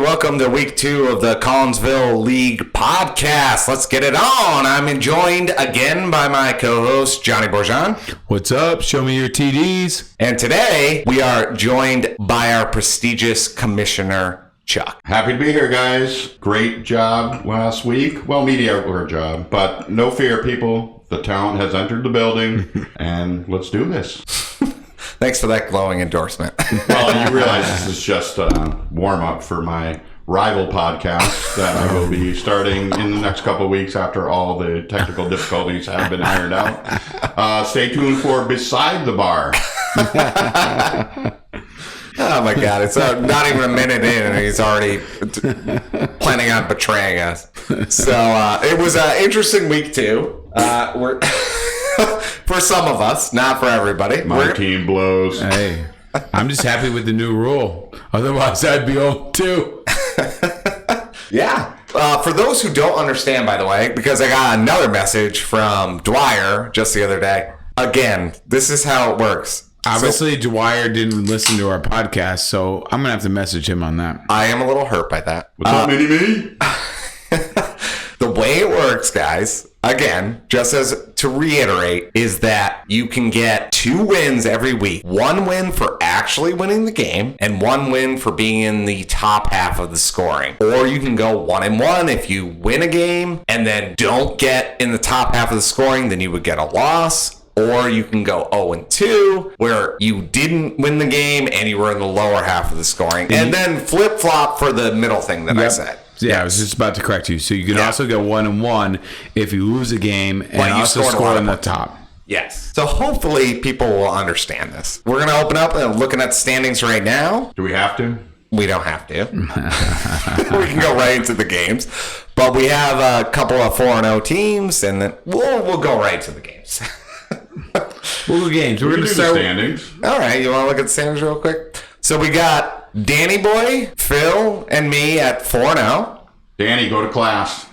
welcome to week 2 of the Collinsville League podcast. Let's get it on. I'm joined again by my co-host, Johnny Bourgeon. What's up? Show me your TDs. And today, we are joined by our prestigious commissioner, Chuck. Happy to be here, guys. Great job last week. Well, mediocre job, but no fear, people. The talent has entered the building, and let's do this. Thanks for that glowing endorsement. Well, you realize this is just a warm-up for my rival podcast that I will be starting in the next couple of weeks after all the technical difficulties have been ironed out. Stay tuned for Beside the Bar. Oh my God, it's not even a minute in and he's already planning on betraying us. So it was an interesting week too. For some of us, not for everybody. My team blows. Hey, I'm just happy with the new rule. Otherwise, I'd be 0-2. Yeah. For those who don't understand, by the way, because I got another message from Dwyer just the other day. Again, this is how it works. Obviously, Dwyer didn't listen to our podcast, so I'm going to have to message him on that. I am a little hurt by that. What's up, mini-me? The way it works, guys, again, just as to reiterate, is that you can get 2 wins every week. 1 win for actually winning the game, and 1 win for being in the top half of the scoring. Or you can go 1-1 if you win a game and then don't get in the top half of the scoring, then you would get a loss. Or you can go 0-2, where you didn't win the game and you were in the lower half of the scoring. And then flip-flop for the middle thing that I said. Yeah, I was just about to correct you. So you can also go 1-1 if you lose a game and also score in the top. Yes. So hopefully people will understand this. We're going to open up and looking at the standings right now. Do we have to? We don't have to. We can go right into the games. But we have a couple of 4-0 teams, and then we'll go right to the games. We'll go games. We're going to start standings. All right. You want to look at the standings real quick? So we got Danny Boy, Phil, and me at 4-0. Danny, go to class.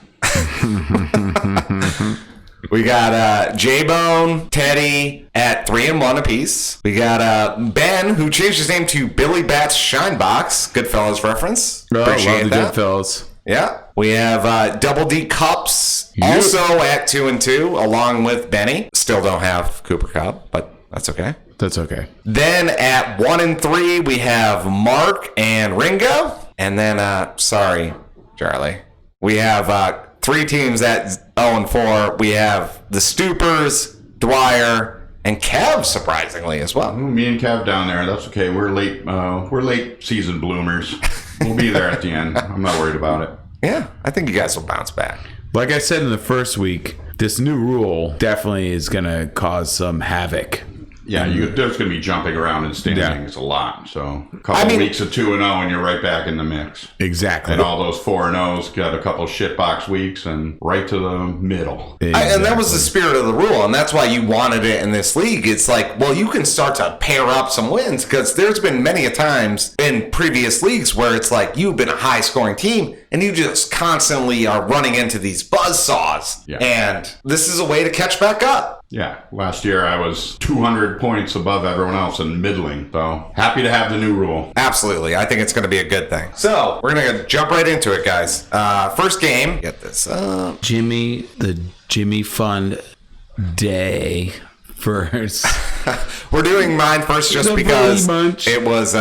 We got J-Bone, Teddy at 3-1 apiece. We got Ben, who changed his name to Billy Bat's Shine Box. Goodfellas reference. Appreciate that. Goodfellas. Yeah. We have Double D Cups also at 2-2, along with Benny. Still don't have Cooper Cup, but that's okay. That's okay. Then at 1-3, we have Mark and Ringo. And then, sorry, Charlie. We have 3 teams at 0-4. We have the Stoopers, Dwyer, and Kev, surprisingly, as well. Me and Kev down there. That's okay. We're late season bloomers. We'll be there at the end. I'm not worried about it. Yeah, I think you guys will bounce back. Like I said in the first week, this new rule definitely is going to cause some havoc. Yeah, there's going to be jumping around in standings a lot. So a couple weeks of 2-0 and you're right back in the mix. Exactly. And all those 4-0s got a couple shitbox weeks and right to the middle. Exactly. And that was the spirit of the rule, and that's why you wanted it in this league. It's like, well, you can start to pair up some wins, because there's been many a times in previous leagues where it's like you've been a high-scoring team, and you just constantly are running into these buzzsaws. Yeah. And this is a way to catch back up. Yeah, last year I was 200 points above everyone else in middling. So happy to have the new rule. Absolutely. I think it's going to be a good thing. So we're going to jump right into it, guys. First game. Get this up. The Jimmy Fund Day first. We're doing mine first just because it was...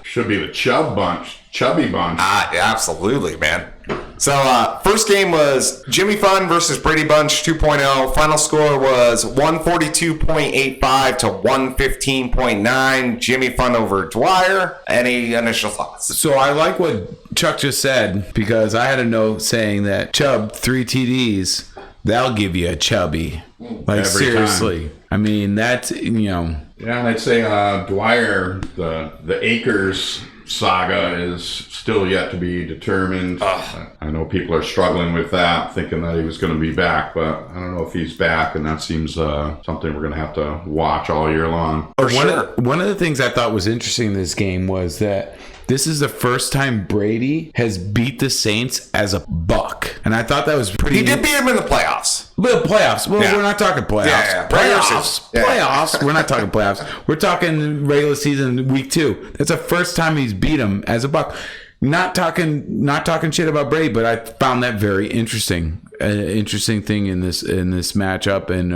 Should be the Chubby Bunch. Absolutely, man. So, first game was Jimmy Fun versus Brady Bunch 2.0. Final score was 142.85 to 115.9. Jimmy Fun over Dwyer. Any initial thoughts? So I like what Chuck just said, because I had a note saying that Chubb 3 TDs, that'll give you a chubby. Like, every seriously. Time. I mean, that's, Yeah, and I'd say Dwyer, the Akers saga is still yet to be determined. I know people are struggling with that, thinking that he was going to be back, but I don't know if he's back, and that seems something we're going to have to watch all year long. One of the things I thought was interesting in this game was that this is the first time Brady has beat the Saints as a buck. And I thought that was pretty... He did beat him in the playoffs. Well, playoffs. Well, we're not talking playoffs. Yeah. Playoffs. We're not talking playoffs. We're talking regular season week 2. That's the first time he's beat him as a buck. not talking shit about Brady, but I found that very interesting. Interesting thing in this matchup and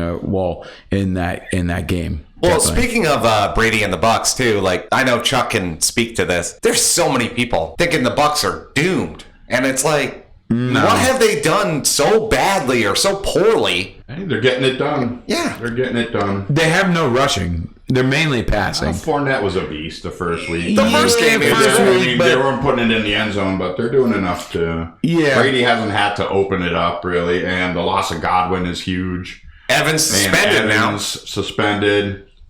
in that game. Well, Definitely. speaking of Brady and the Bucks too, like I know Chuck can speak to this. There's so many people thinking the Bucks are doomed, and it's like, what have they done so badly or so poorly? Hey, they're getting it done. Yeah, they're getting it done. They have no rushing. They're mainly passing. Fournette was a beast the first week. The first game, they weren't putting it in the end zone, but they're doing enough to. Yeah, Brady hasn't had to open it up really, and the loss of Godwin is huge. Evans suspended.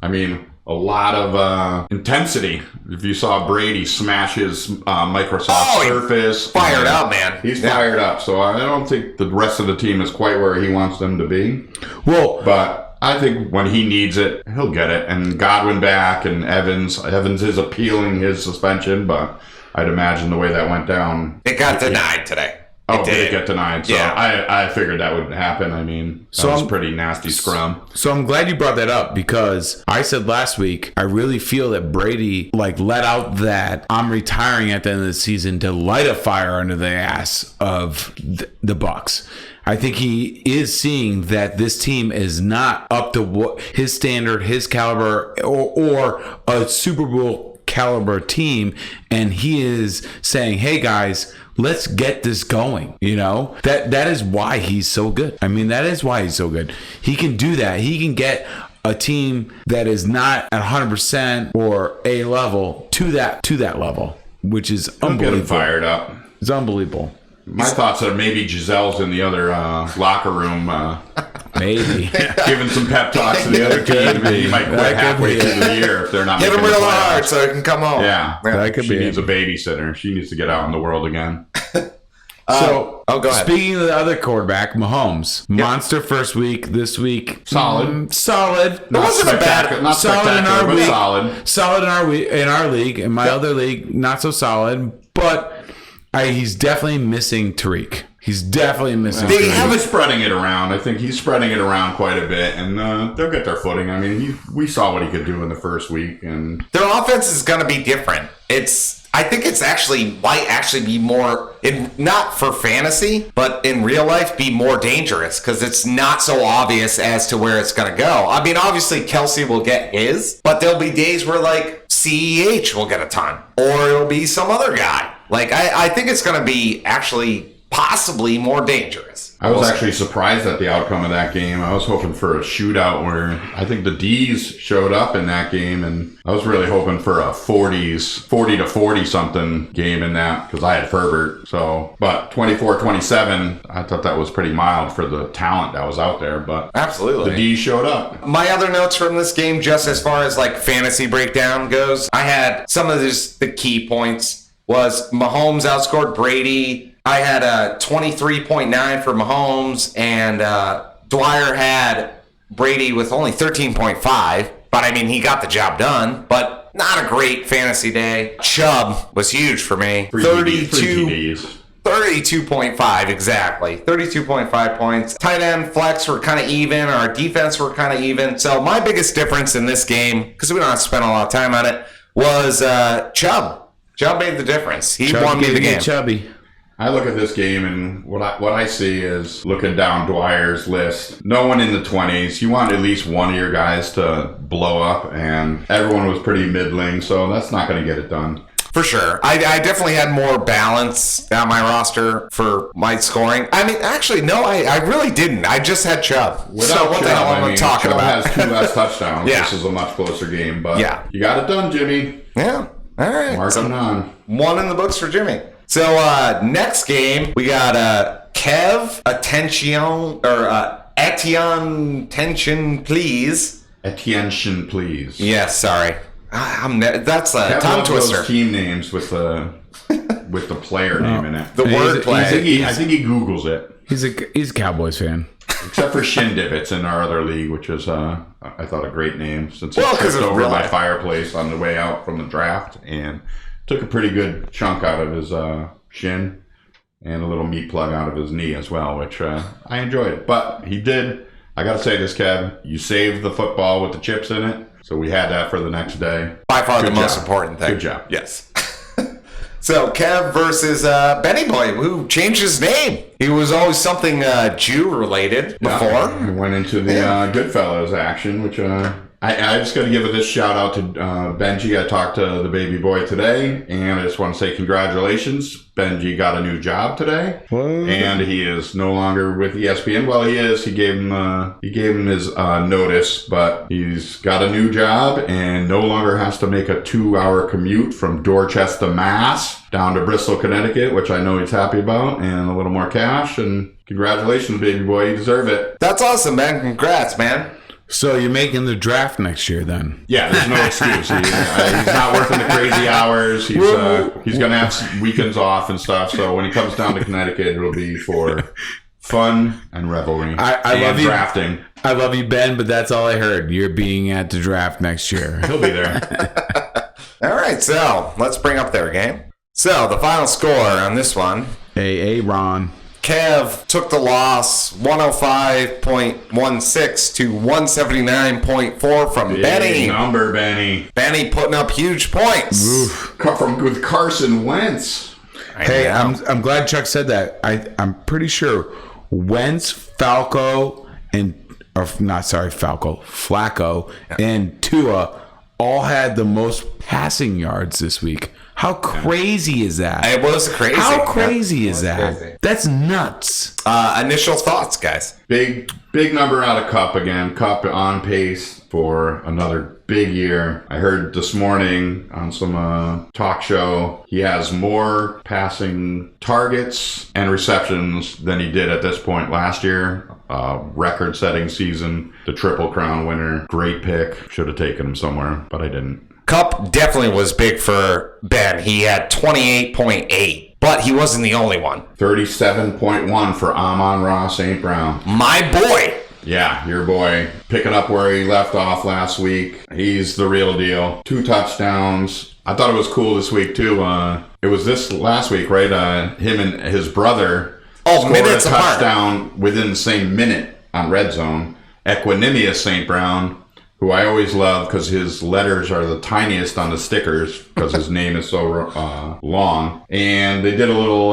I mean, a lot of intensity. If you saw Brady smash his Microsoft Surface, fired up, man. He's fired up. So I don't think the rest of the team is quite where he wants them to be. Well, but I think when he needs it, he'll get it. And Godwin back and Evans is appealing his suspension, but I'd imagine the way that went down. It got denied today. Did it get denied? So yeah. I figured that would happen. I mean, that was pretty nasty scrum. So I'm glad you brought that up because I said last week, I really feel that Brady let out that I'm retiring at the end of the season to light a fire under the ass of the Bucks. I think he is seeing that this team is not up to what his standard, his caliber, or a Super Bowl caliber team, and he is saying, "Hey guys, let's get this going." You know, that is why he's so good. I mean, that is why he's so good. He can do that. He can get a team that is not at 100% or A level to that level, which is unbelievable. Get him fired up. It's unbelievable. My thoughts are maybe Giselle's in the other locker room, maybe giving some pep talks to the other team. He might quit halfway through the year if they're not. Hit him making real the hard playoffs. so he can come home. Yeah, that could she be. needs a babysitter. She needs to get out in the world again. So, go ahead. Speaking of the other quarterback, Mahomes, monster first week. This week, Solid. Solid. It wasn't a bad. Not spectacular, but solid. Solid in our league. In my other league, not so solid. But he's definitely missing Tariq. He's definitely missing. They haven't spreading it around. I think he's spreading it around quite a bit, and they'll get their footing. I mean, we saw what he could do in the first week, and their offense is going to be different. I think it's might actually be more, not for fantasy, but in real life, be more dangerous because it's not so obvious as to where it's going to go. I mean, obviously, Kelsey will get his, but there'll be days where, CEH will get a ton, or it'll be some other guy. I think it's going to be actually possibly more dangerous. I was actually surprised at the outcome of that game. I was hoping for a shootout where I think the D's showed up in that game, and I was really hoping for a 40 to 40 something game in that because I had Herbert. But 24-27, I thought that was pretty mild for the talent that was out there. But absolutely, the D's showed up. My other notes from this game, just as far as fantasy breakdown goes, I had some of the key points. Was Mahomes outscored Brady. I had a 23.9 for Mahomes, and Dwyer had Brady with only 13.5. But, I mean, he got the job done. But not a great fantasy day. Chubb was huge for me. 32.5, exactly. 32.5 points. Tight end flex were kind of even. Our defense were kind of even. So my biggest difference in this game, because we don't have to spend a lot of time on it, was Chubb. Chubb made the difference. He won me the game. Chubby. I look at this game, and what I see is looking down Dwyer's list. No one in the 20s. You want at least one of your guys to blow up, and everyone was pretty middling, so that's not going to get it done. For sure. I definitely had more balance on my roster for my scoring. I mean, actually, no, I really didn't. I just had Chubb. Without what the hell am I talking Chubb about? has 2 less touchdowns. Yeah. This is a much closer game, but yeah. You got it done, Jimmy. Yeah. All right. Marching on. One in the books for Jimmy. So next game, we got Kev Etienne Tension, please. Attention, please. Yes, sorry. That's a Kev tongue loves twister. those team names with the player name in it. The wordplay. I think he Googles it. He's a Cowboys fan. Except for Shin Divots in our other league, which is, I thought, a great name since he because took it's over real my life. fireplace on the way out from the draft and took a pretty good chunk out of his shin and a little meat plug out of his knee as well, which I enjoyed. But he did. I got to say this, Kev. You saved the football with the chips in it, so we had that for the next day. By far Good the most job. important thing. Good job. Yes. So Kev versus Benny Boy, who changed his name. He was always something Jew related before. We went into the Goodfellas action, which I just got to give this shout out to Benji. I talked to the baby boy today, and I just want to say congratulations. Benji got a new job today, and he is no longer with ESPN. Well, he is. He gave him his notice, but he's got a new job and no longer has to make a 2-hour commute from Dorchester, Mass, down to Bristol, Connecticut, which I know he's happy about, and a little more cash. And congratulations, baby boy. You deserve it. That's awesome, man. Congrats, man. So you're making the draft next year then? Yeah, there's no excuse. He's not working the crazy hours. He's going to have some weekends off and stuff. So when he comes down to Connecticut, it'll be for fun and revelry. I love drafting. I love you, Ben, but that's all I heard. You're being at the draft next year. He'll be there. All right, so let's bring up their game. So the final score on this one. Hey, Ron. Kev took the loss 105.16 to 179.4 from Big Benny. number, Benny. Benny putting up huge points. With Carson Wentz. Hey, I'm glad Chuck said that. I'm pretty sure Wentz, Flacco, and Tua all had the most passing yards this week. How crazy is that? It was crazy. How crazy is that? Crazy. That's nuts. Initial thoughts, guys. Big number out of Cup again. Cup on pace for another big year. I heard this morning on some talk show he has more passing targets and receptions than he did at this point last year. Record-setting season. The Triple Crown winner. Great pick. Should have taken him somewhere, but I didn't. Cup definitely was big for Ben. He had 28.8, but he wasn't the only one. 37.1 for Amon-Ra St. Brown. My boy. Yeah, your boy. Picking up where he left off last week. He's the real deal. 2 touchdowns. I thought it was cool this week, too. It was this last week, right? Him and his brother scored a touchdown within the same minute on Red Zone. Equanimous St. Brown, who I always love because his letters are the tiniest on the stickers because his name is so long. And they did a little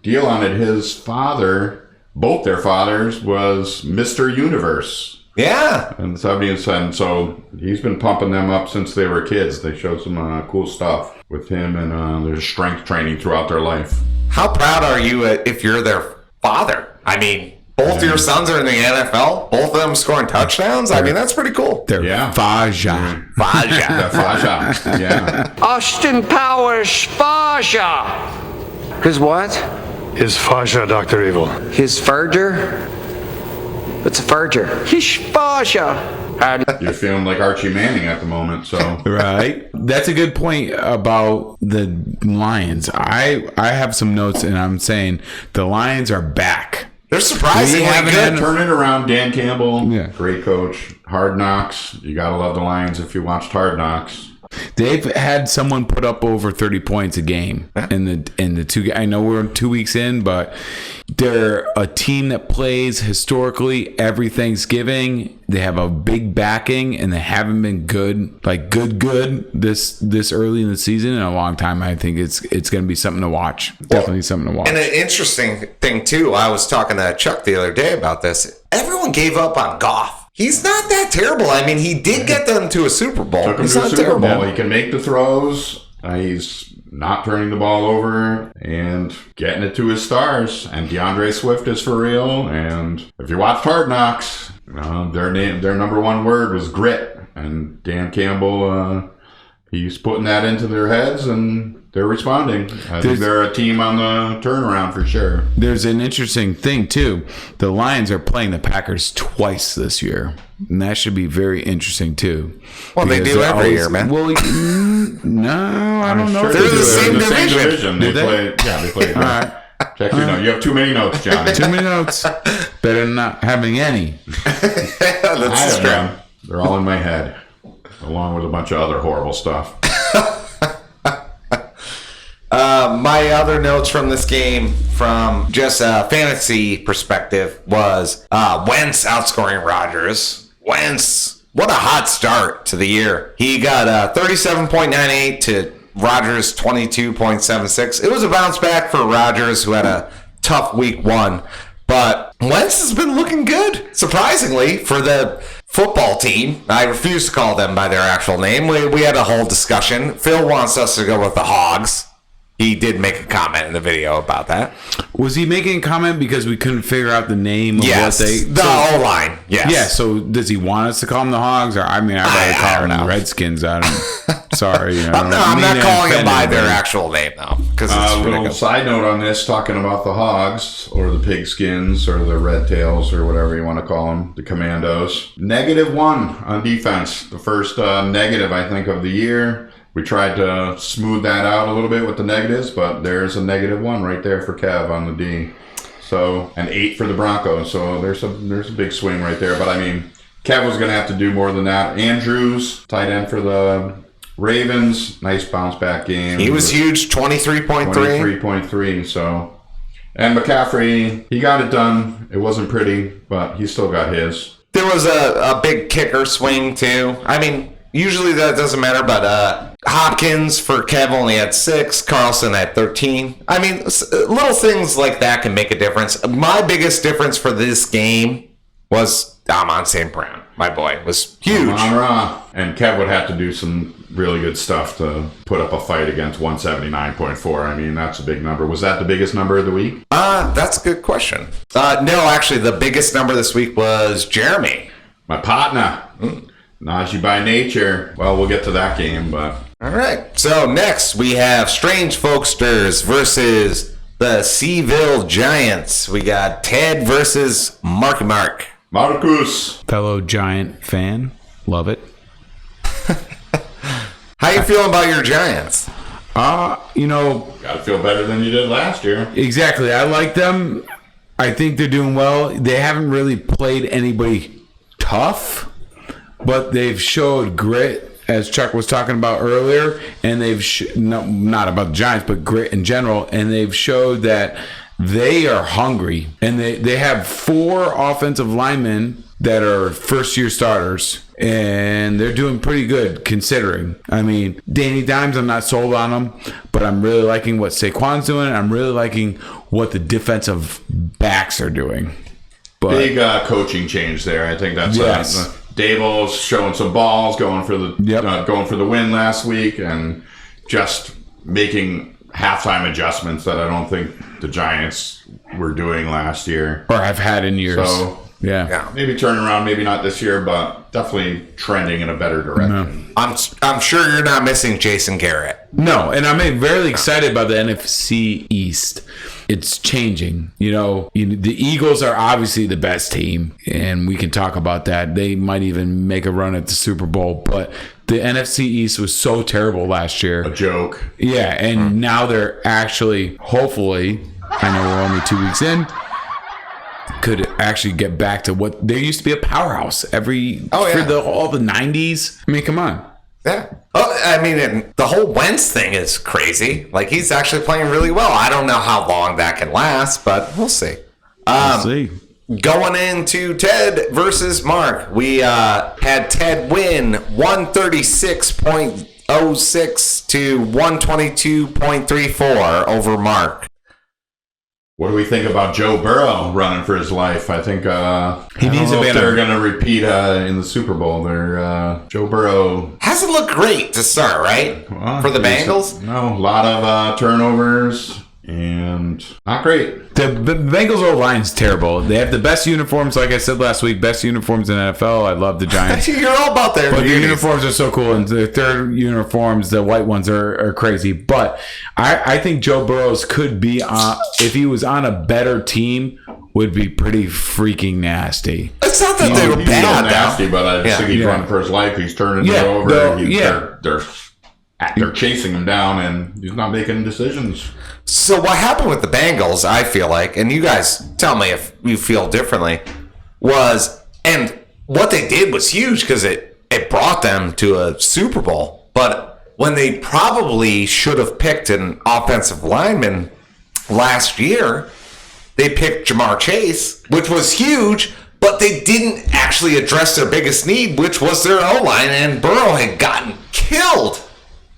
deal on it. His father, both their fathers, was Mr. Universe. Yeah. And so he's been pumping them up since they were kids. They showed some cool stuff with him and their strength training throughout their life. How proud are you if you're their father? I mean, both your sons are in the NFL. Both of them scoring touchdowns. I mean, that's pretty cool. They're Faja. Faja. Yeah. Austin Powers Faja. His what? His Faja, Dr. Evil. His Ferger? What's a Ferger? His Faja. You're feeling like Archie Manning at the moment, so. Right. That's a good point about the Lions. I have some notes, and I'm saying the Lions are back. They're surprisingly good. Turn it around. Dan Campbell, Yeah. Great coach. Hard Knocks. You gotta love the Lions if you watched Hard Knocks. They've had someone put up over 30 points a game in the 2. I know we're 2 weeks in, but they're a team that plays historically every Thanksgiving. They have a big backing, and they haven't been good this early in the season in a long time. I think it's going to be something to watch. Definitely something to watch. And an interesting thing too, I was talking to Chuck the other day about this. Everyone gave up on Goff. He's not that terrible. I mean, he did get them to a Super Bowl. Took him He's to a not Super terrible. Bowl. He can make the throws. He's not turning the ball over and getting it to his stars. And DeAndre Swift is for real. And if you watched Hard Knocks, their number one word was grit. And Dan Campbell, he's putting that into their heads, and they're responding. I think they're a team on the turnaround for sure. There's an interesting thing, too. The Lions are playing the Packers twice this year. And that should be very interesting, too. Well, they do every year, man. Well, no, I don't know. Sure They're they the do. same They're in division. They play. Yeah, they play. All right. Check your notes. You have too many notes, Johnny. Too many notes. Better than not having any. That's I have true. them. They're all in my head, along with a bunch of other horrible stuff. My other notes from this game, from just a fantasy perspective, was Wentz outscoring Rodgers. Wentz, what a hot start to the year. He got 37.98 to Rodgers 22.76. It was a bounce back for Rodgers, who had a tough week 1. But Wentz has been looking good, surprisingly, for the football team. I refuse to call them by their actual name. We had a whole discussion. Phil wants us to go with the Hogs. He did make a comment in the video about that. Was he making a comment because we couldn't figure out the name of yes, what they... the O-line, yes. Yeah, so does he want us to call them the Hogs? Or I rather call them the Redskins. Sorry. I'm not calling them by their actual name, though. A little side note on this, talking about the Hogs, or the Pigskins, or the Red Tails, or whatever you want to call them, the Commandos. -1 on defense. The first negative, I think, of the year. We tried to smooth that out a little bit with the negatives, but there's a -1 right there for Kev on the D. So, and 8 for the Broncos. So there's a big swing right there. But I mean, Kev was going to have to do more than that. Andrews, tight end for the Ravens, nice bounce back game. He was huge, 23.3. 23.3. So, and McCaffrey, he got it done. It wasn't pretty, but he still got his. There was a big kicker swing too. I mean, usually that doesn't matter, but Hopkins for Kev only had 6. Carlson had 13. I mean, little things like that can make a difference. My biggest difference for this game was Amon St. Brown. My boy was huge. And Kev would have to do some really good stuff to put up a fight against 179.4. I mean, that's a big number. Was that the biggest number of the week? That's a good question. No, actually, the biggest number this week was Jeremy. My partner. Najee by nature. Well, we'll get to that game, but... All right. So next we have Strange Folksters versus the Ville Giants. We got Ted versus Marky Mark. Marcus. Fellow Giant fan. Love it. How you feeling about your Giants? Gotta feel better than you did last year. Exactly. I like them. I think they're doing well. They haven't really played anybody tough, but they've showed grit, as Chuck was talking about earlier, and they've not about the Giants, but grit in general, and they've showed that they are hungry, and they have 4 offensive linemen that are first-year starters, and they're doing pretty good considering. I mean, Danny Dimes, I'm not sold on him, but I'm really liking what Saquon's doing, and I'm really liking what the defensive backs are doing. But, big coaching change there. I think that's Dable's showing some balls, going for the win last week, and just making halftime adjustments that I don't think the Giants were doing last year or have had in years. So yeah, maybe turning around, maybe not this year, but definitely trending in a better direction. No. I'm sure you're not missing Jason Garrett. No, and I'm very excited about the NFC East. It's changing. The Eagles are obviously the best team, and we can talk about that. They might even make a run at the Super Bowl, but the NFC East was so terrible last year. A joke. Yeah, and now they're actually, hopefully, I know we're only 2 weeks in, could actually get back to what there used to be a powerhouse for all the 90s. I mean, come on. Yeah. Oh, I mean, the whole Wentz thing is crazy. Like, he's actually playing really well. I don't know how long that can last, but we'll see. We'll see. Going into Ted versus Mark, we had Ted win 136.06 to 122.34 over Mark. What do we think about Joe Burrow running for his life? I think he needs to be. They're going to repeat in the Super Bowl. Joe Burrow hasn't looked great to start, right? Well, for the Bengals. No, a lot of turnovers and not great. The Bengals O-line's terrible. They have the best uniforms, like I said last week, best uniforms in NFL. I love the Giants. You're all about their But the uniforms are so cool, and the third uniforms, the white ones, are crazy. But I think Joe Burrows could be, if he was on a better team, would be pretty freaking nasty. It's not that they were bad, nasty, but I just think he's running for his life. He's turning it over. They're chasing him down, and he's not making decisions. So what happened with the Bengals, I feel like, and you guys tell me if you feel differently, and what they did was huge because it brought them to a Super Bowl. But when they probably should have picked an offensive lineman last year, they picked Jamar Chase, which was huge, but they didn't actually address their biggest need, which was their O-line, and Burrow had gotten killed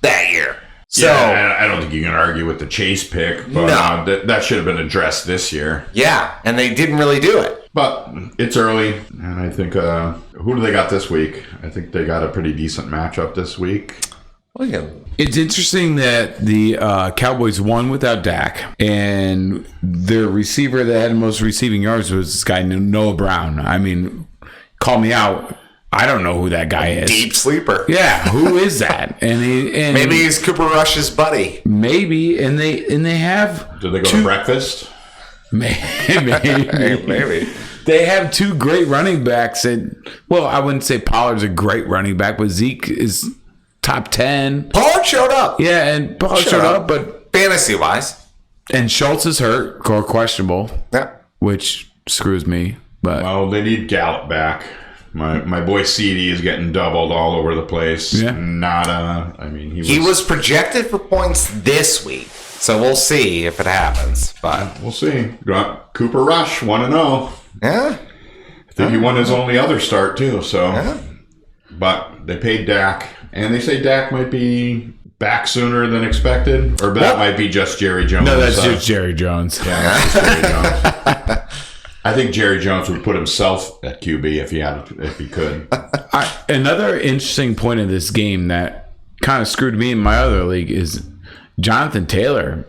that year. So I don't think you can argue with the Chase pick, but No. that should have been addressed this year. yeah, and they didn't really do it. But it's early, and I think who do they got this week? I think they got a pretty decent matchup this week. It's interesting that the Cowboys won without Dak, and their receiver that had the most receiving yards was this guy Noah Brown. I mean, call me out. I don't know who that guy is. Deep sleeper. Yeah, who is that? And Maybe he's Cooper Rush's buddy. maybe, and they have Did they go to breakfast? maybe. They have two great running backs, and well, I wouldn't say Pollard's a great running back, but Zeke is top 10. Pollard showed up. Yeah, and Pollard showed up, but Fantasy-wise. and Schultz is hurt or questionable, Yeah. which screws me. But Well, they need Gallup back. My boy CD is getting doubled all over the place. Yeah. I mean, He was projected for points this week. So we'll see if it happens. But We'll see. Got Cooper Rush 1-0. yeah. I think he won his only other start too. So, Yeah. but they paid Dak, and they say Dak might be back sooner than expected, or that might be just Jerry Jones. no, that's just Jerry Jones. Yeah, that's just Jerry Jones. I think Jerry Jones would put himself at QB if he could. Another interesting point of this game that kind of screwed me in my other league is Jonathan Taylor.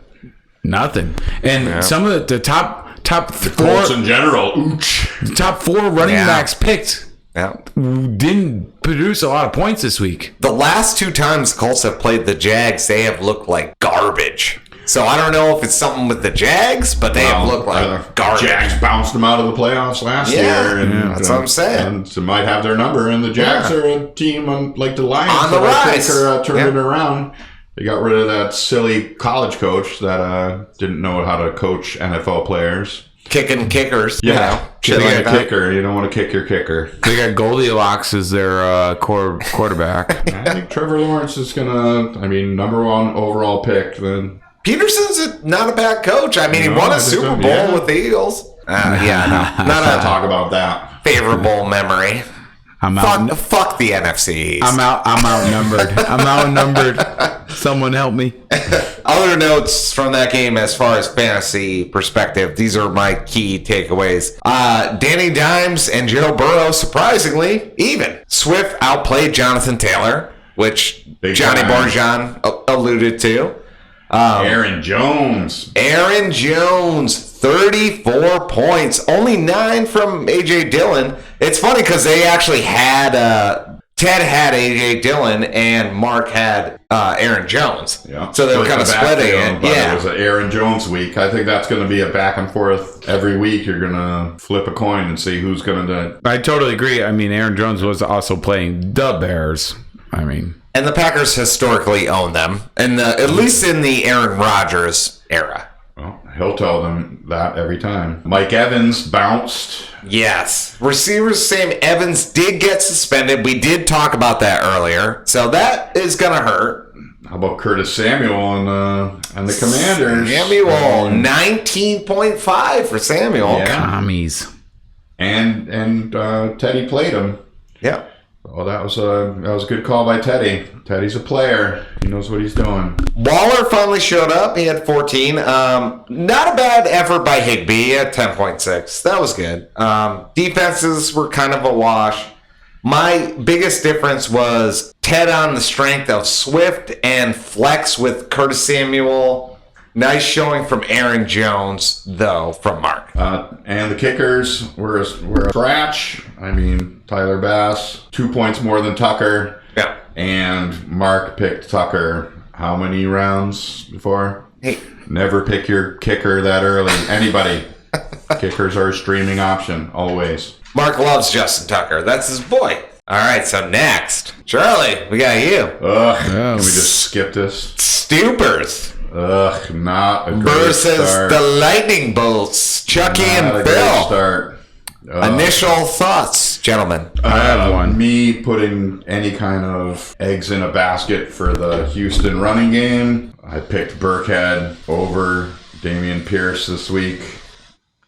Nothing. And some of the top Colts in general, ooch. top four running Yeah. backs picked Yeah. didn't produce a lot of points this week. The last two times Colts have played the Jags, they have looked like garbage. So I don't know if it's something with the Jags, but they have looked like garbage. Jags bounced them out of the playoffs last Yeah, year. And, that's what I'm saying. And so might have their number. And the Jags are a team like the Lions On the that I rise. think are turning Yeah. it around. They got rid of that silly college coach that didn't know how to coach NFL players. Kicking kickers. Yeah, You know, shit kicking like a that. kicker. You don't want to kick your kicker. They got Goldilocks as their quarterback. I think Trevor Lawrence is gonna. I mean, number one overall pick. Then Peterson's not a bad coach. I mean, he No, won I a think Super so, Bowl yeah. with the Eagles. Yeah, no, not not a talk about that. favorable memory. I'm out. Fuck the NFC East. I'm outnumbered. I'm outnumbered. Someone help me. Other notes from that game as far as fantasy perspective, these are my key takeaways. Danny Dimes and Joe Burrow, surprisingly, even. Swift outplayed Jonathan Taylor, which Big Johnny time. Borjan alluded to. Aaron Jones. Aaron Jones, 34 points, only 9 from A.J. Dillon. It's funny because they actually had, Ted had A.J. Dillon and Mark had Aaron Jones. Yeah. So they were kind of splitting it. But Yeah. it was an Aaron Jones week. I think that's going to be a back and forth every week. You're going to flip a coin and see who's going to. I totally agree. I mean, Aaron Jones was also playing the Bears. I mean, And the Packers historically own them, and at least in the Aaron Rodgers era. Well, he'll tell them that every time. Mike Evans bounced. Yes. Receivers, Sam Evans did get suspended. We did talk about that earlier. So that is going to hurt. How about Curtis Samuel and the Commanders? Samuel, 19.5 for Samuel. Yeah. commies. And Teddy played him. Yep. Oh, that was a good call by Teddy. Teddy's a player. He knows what he's doing. Waller finally showed up. He had 14. Not a bad effort by Higbee at 10.6. That was good. Defenses were kind of a wash. My biggest difference was Ted on the strength of Swift and flex with Curtis Samuel. Nice showing from Aaron Jones, though, from Mark. And the kickers were a scratch. I mean, Tyler Bass, 2 points more than Tucker. Yeah. And Mark picked Tucker how many rounds before? Hey. Never pick your kicker that early. Anybody. Kickers are a streaming option, always. Mark loves Justin Tucker. That's his boy. All right, so next. Charlie, we got you. Can we just skip this? Stupers Not a great versus start. the Lightning Bolts. Chucky Not a and great Bill. start. Initial thoughts, gentlemen. I have one. Me putting any kind of eggs in a basket for the Houston running game. I picked Burkhead over Damian Pierce this week.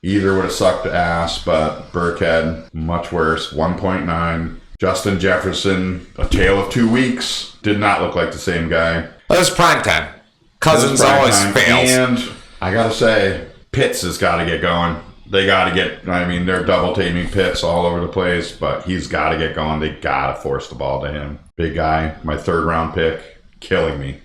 Either would have sucked ass, but Burkhead, much worse, 1.9. Justin Jefferson, a tale of 2 weeks. Did not look like the same guy. That was prime time. Cousins always fails. And I got to say, Pitts has got to get going. They got to get, I mean, they're double teaming Pitts all over the place, but he's got to get going. They got to force the ball to him. Big guy, my 3rd round pick, killing me.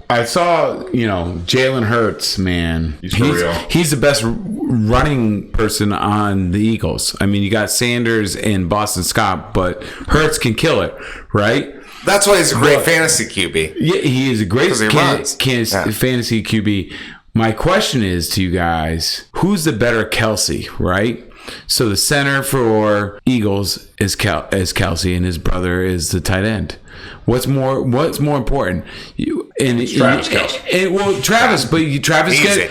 I saw, Jalen Hurts, man. He's for real. He's the best running person on the Eagles. I mean, you got Sanders and Boston Scott, but Hurts can kill it, right? That's why he's a great fantasy QB. Yeah, he is a great fantasy QB. My question is to you guys, who's the better Kelsey, right? So the center for Eagles is Kelsey, and his brother is the tight end. What's more important? Travis Kelce. Travis, but Travis Easy.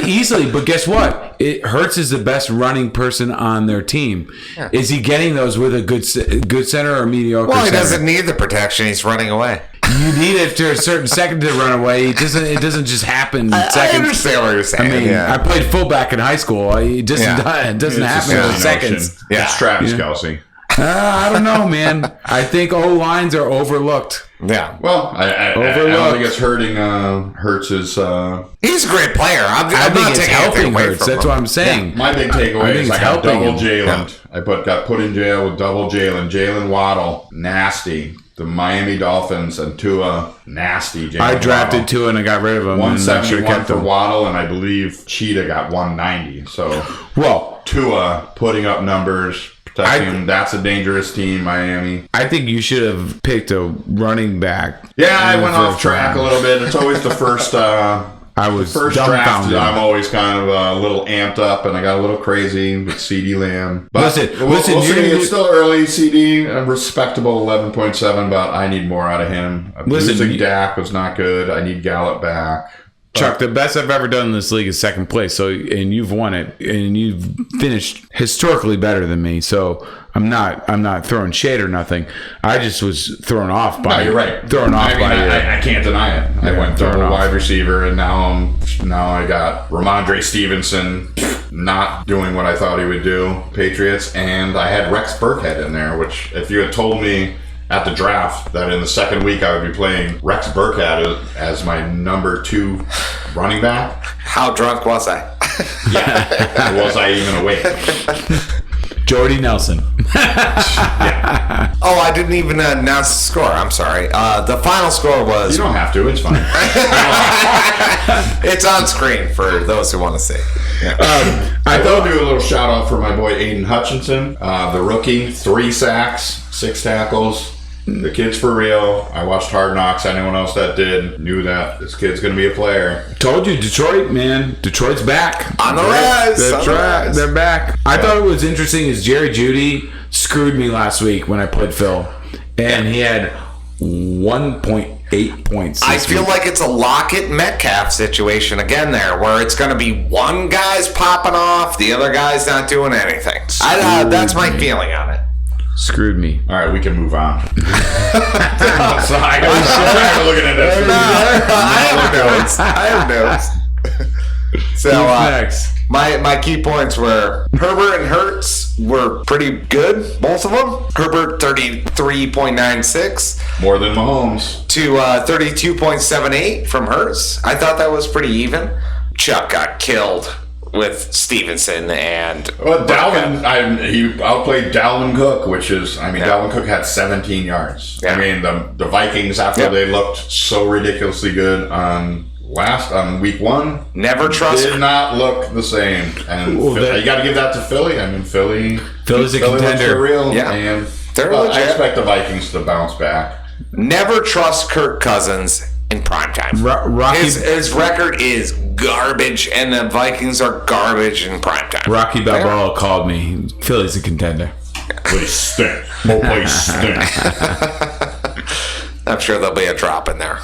Easily. But guess what? Hurts is the best running person on their team. Yeah. Is he getting those with a good center or mediocre? Well, he center? doesn't need the protection. He's running away. You need it to a certain second to run away. It doesn't just happen. I understand what you're saying. I mean, I played fullback in high school. It doesn't happen in seconds. Yeah. It's Travis Kelce. I don't know, man. I think O-lines are overlooked. Yeah. Well, I don't think it's hurting Hurts' He's a great player. I'm I think not it's taking anything helping away Hurts. from That's him. what I'm saying. My big takeaway is I got double Jalen. Yeah. I got put in jail with double Jalen. Jalen Waddle, nasty. The Miami Dolphins and Tua, nasty. Jalen I drafted Waddle. Tua and I got rid of him. 171 for Waddle, and I believe Cheetah got 190. So, well, Tua putting up numbers, protecting him. That's a dangerous team, Miami. I think you should have picked a running back. Yeah, I went off track a little bit. It's always the first. I was first draft. dumbfounded. I'm always kind of a little amped up, and I got a little crazy with CD Lamb. But Listen, we'll see. It's still early. CD, a respectable 11.7, but I need more out of him. Losing Dak was not good. I need Gallup back. Chuck, the best I've ever done in this league is second place. So, and you've won it, and you've finished historically better than me. So, I'm not throwing shade or nothing. I just was thrown off by. No, you're right. Thrown off by. I can't deny it. I went double wide receiver, and now I got Ramondre Stevenson not doing what I thought he would do. Patriots, and I had Rex Burkhead in there. Which, if you had told me at the draft that in the second week I would be playing Rex Burkhead as my number 2 running back. How drunk was I? Yeah. Was I even awake? Jordy Nelson. Yeah. Oh, I didn't even announce the score. I'm sorry. The final score was... You don't have to. It's fine. It's on screen for those who want to see. Yeah. I will do a little shout out for my boy Aiden Hutchinson, the rookie. 3 sacks, 6 tackles. The kid's for real. I watched Hard Knocks. Anyone else that did knew that this kid's going to be a player. Told you, Detroit, man. Detroit's back. On the rise. That's right. They're back. I thought it was interesting is Jerry Jeudy screwed me last week when I played Phil. And he had 1.8 points. I feel like it's a Lockett-Metcalf situation again there, where it's going to be one guy's popping off, the other guy's not doing anything. That's my feeling on it. Screwed me. All right, we can move on. I'm tired of looking at this. I have notes. So next? My key points were Herbert and Hurts were pretty good, both of them. Herbert 33.96 more than Mahomes to 32.78 from Hurts. I thought that was pretty even. Chuck got killed with Stevenson and Dalvin. He outplayed Dalvin Cook, which is, Dalvin Cook had 17 yards. Yeah. I mean, the Vikings, after they looked so ridiculously good on week 1, did not look the same. And you got to give that to Philly. I mean, Philly's a contender for real. Yeah. And I expect the Vikings to bounce back. Never trust Kirk Cousins in primetime. His record is garbage, and the Vikings are garbage in primetime. Rocky Balboa called me. Philly's a contender. Please stink. Oh, please stink. I'm sure there'll be a drop in there.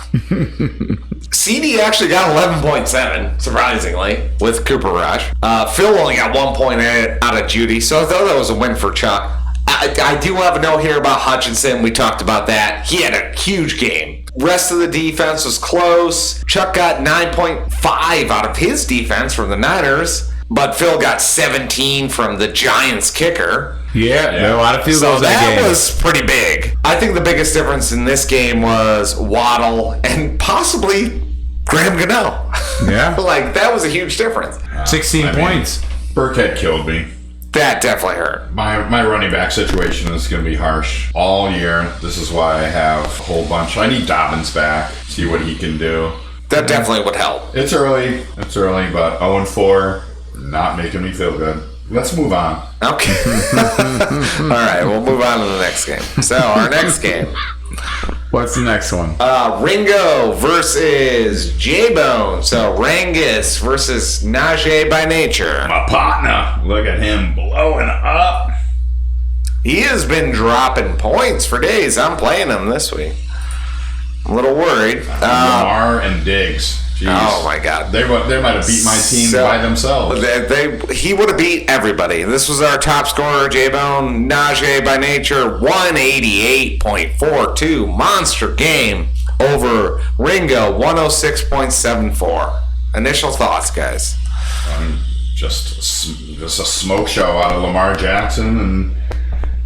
CD actually got 11.7, surprisingly, with Cooper Rush. Phil only got 1 point out of Judy, so I thought that was a win for Chuck. I do have a note here about Hutchinson. We talked about that. He had a huge game. Rest of the defense was close. Chuck got 9.5 out of his defense from the Niners, but Phil got 17 from the Giants kicker. Yeah, there are a lot of field So goals that that game. was pretty big. I think the biggest difference in this game was Waddle and possibly Graham Gano. Yeah. Like, that was a huge difference. 16 points. Burkhead killed me. That definitely hurt. My running back situation is going to be harsh all year. This is why I have a whole bunch. I need Dobbins back, see what he can do. That definitely would help. It's early, but 0-4, not making me feel good. Let's move on. Okay. All right, we'll move on to the next game. So, our next game. What's the next one? Ringo versus J-Bone. So, Rangus versus Najee by nature. My partner, look at him blowing up. He has been dropping points for days. I'm playing him this week. I'm a little worried. Lamar and Diggs. Jeez. Oh my God! They might have beat my team by themselves. He would have beat everybody. This was our top scorer, J-Bone. Najee by nature, 188.42. Monster game over Ringo, 106.74. Initial thoughts, guys? Just a smoke show out of Lamar Jackson and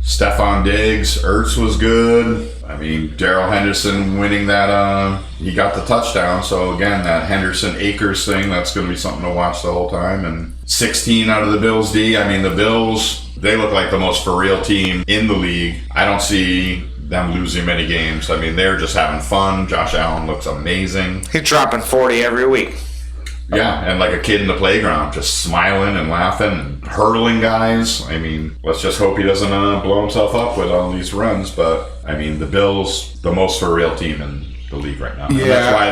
Stephon Diggs. Ertz was good. I mean, Darrell Henderson winning that, he got the touchdown. So, again, that Henderson-Akers thing, that's going to be something to watch the whole time. And 16 out of the Bills D. I mean, the Bills, they look like the most for-real team in the league. I don't see them losing many games. I mean, they're just having fun. Josh Allen looks amazing. He's dropping 40 every week. Yeah, and like a kid in the playground, just smiling and laughing and hurdling guys. I mean, let's just hope he doesn't blow himself up with all these runs. But, I mean, the Bills, the most for-real team in the league right now. Yeah. And that's why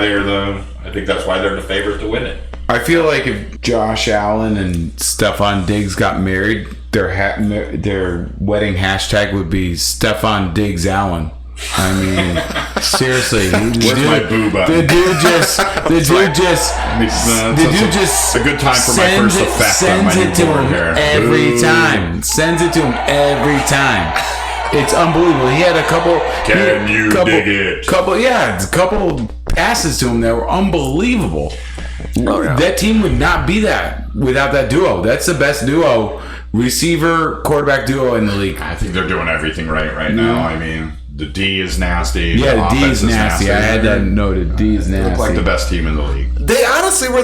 I think that's why they're the favorite to win it. I feel like if Josh Allen and Stephon Diggs got married, their wedding hashtag would be Stephon Diggs Allen. I mean, seriously, Where's my boo button? the dude just It's a good time for my first effect on my sends it to newborn him hair. every Boo. time. Sends it to him every time. It's unbelievable. He had a couple. Can you dig it? Couple passes to him that were unbelievable. Oh, yeah. That team would not be that without that duo. That's the best duo, receiver quarterback duo in the league. I think they're doing everything right now. I mean, the D is nasty. Yeah, the D offense is nasty. I had that noted. D is They nasty. look like the best team in the league. They honestly were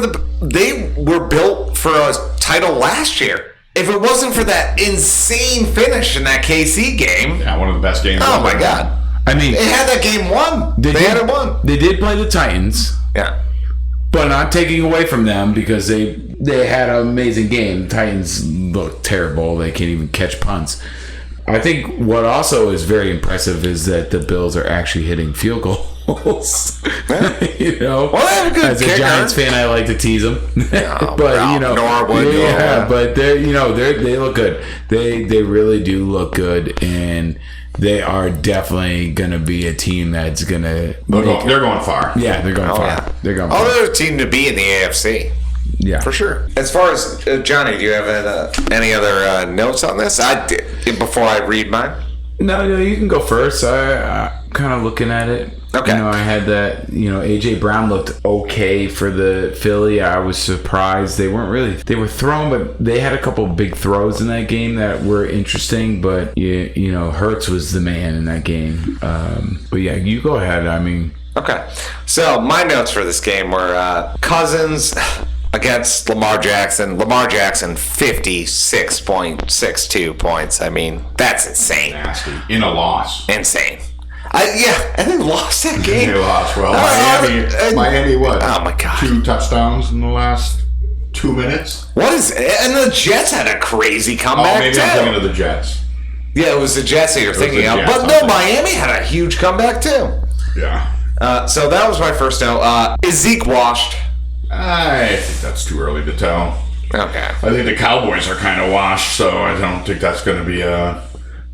built for a title last year. If it wasn't for that insane finish in that KC game, Yeah, one of the best games. oh ever. my God. I mean, They had that game won. They had it won. They did play the Titans, Yeah. but not taking away from them because they had an amazing game. The Titans look terrible. They can't even catch punts. I think what also is very impressive is that the Bills are actually hitting field goals. You know, Well, they have a good as a kicker. Giants fan, I like to tease them, but well, you know, Norwood, yeah, but they look good. They really do look good, and they are definitely gonna be a team that's gonna. They're going far. Yeah, they're going far. Yeah. They're going. Oh, far. they're a team to be in the AFC. Yeah, For sure. As far as Johnny, do you have any other notes on this? Before I read mine. No, you can go first. I kind of looking at it. Okay. You know, I had that. You know, AJ Brown looked okay for the Philly. I was surprised they weren't really. They were throwing, but they had a couple big throws in that game that were interesting. But you know, Hurts was the man in that game. But yeah, you go ahead. I mean, Okay. So my notes for this game were Cousins against Lamar Jackson. Lamar Jackson, 56.62 points. I mean, that's insane. Nasty. In a loss. Insane. And they lost that game. They lost. Well, Miami, what? Oh, my God. 2 touchdowns in the last 2 minutes? And the Jets had a crazy Oh, comeback, maybe too. I'm thinking of the Jets. Yeah, it was the Jets that you're thinking the of. Jets, But I'm no, thinking. Miami had a huge comeback, too. Yeah. So that was my first note. Is Zeke washed? I think that's too early to tell. Okay. I think the Cowboys are kind of washed, so I don't think that's going to be a...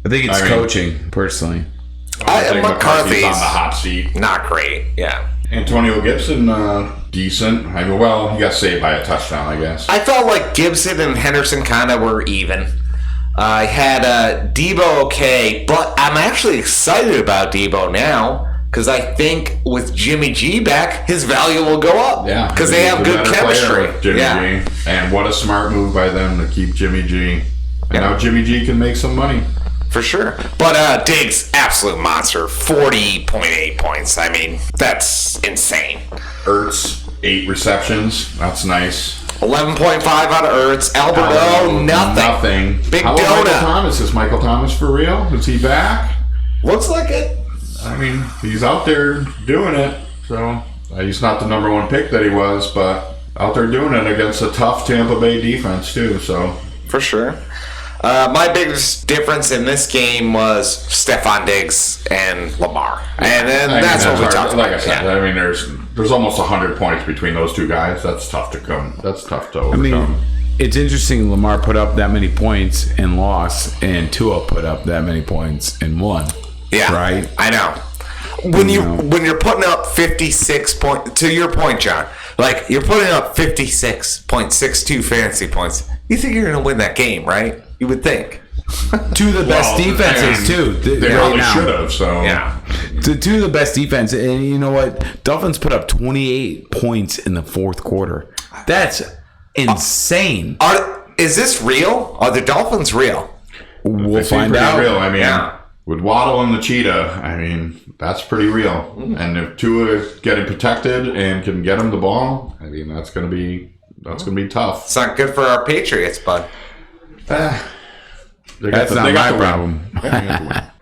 I think it's I mean- coaching personally. I think McCarthy's on the hot seat. Not great. Yeah. Antonio Gibson, decent. I mean, well, he got saved by a touchdown, I guess. I felt like Gibson and Henderson kind of were even. I had Debo okay, but I'm actually excited about Debo now because I think with Jimmy G back, his value will go up. Yeah, because they have he's a good better player chemistry. with Jimmy Yeah. G. And what a smart move by them to keep Jimmy G. And now Jimmy G can make some money. For sure. But Diggs, absolute monster. 40.8 points. I mean, that's insane. Ertz, 8 receptions. That's nice. 11.5 out of Ertz. Alberto, nothing. Big How about Michael donut. Thomas? Is Michael Thomas for real? Is he back? Looks like it. I mean, he's out there doing it. So he's not the number 1 pick that he was, but out there doing it against a tough Tampa Bay defense too. So For sure. My biggest difference in this game was Stephon Diggs and Lamar. And that's what we talked about. Like I said, I mean, there's almost 100 points between those two guys. That's tough to come. That's tough to overcome. I mean, it's interesting Lamar put up that many points and lost, and Tua put up that many points and won. Yeah. Right? I know. When you're putting up 56 points, to your point, John, like you're putting up 56.62 fantasy points, you think you're going to win that game, right? You would think. Two of the best defenses, too. They probably should have. So Yeah. Two of the best defense, and you know what? Dolphins put up 28 points in the fourth quarter. That's insane. Is this real? Are the Dolphins real? We'll they seem find pretty out. real. I mean, Yeah. with Waddle and the Cheetah, I mean, that's pretty real. And if Tua is getting protected and can get him the ball, I mean, that's gonna be tough. It's not good for our Patriots, bud. That's not my problem.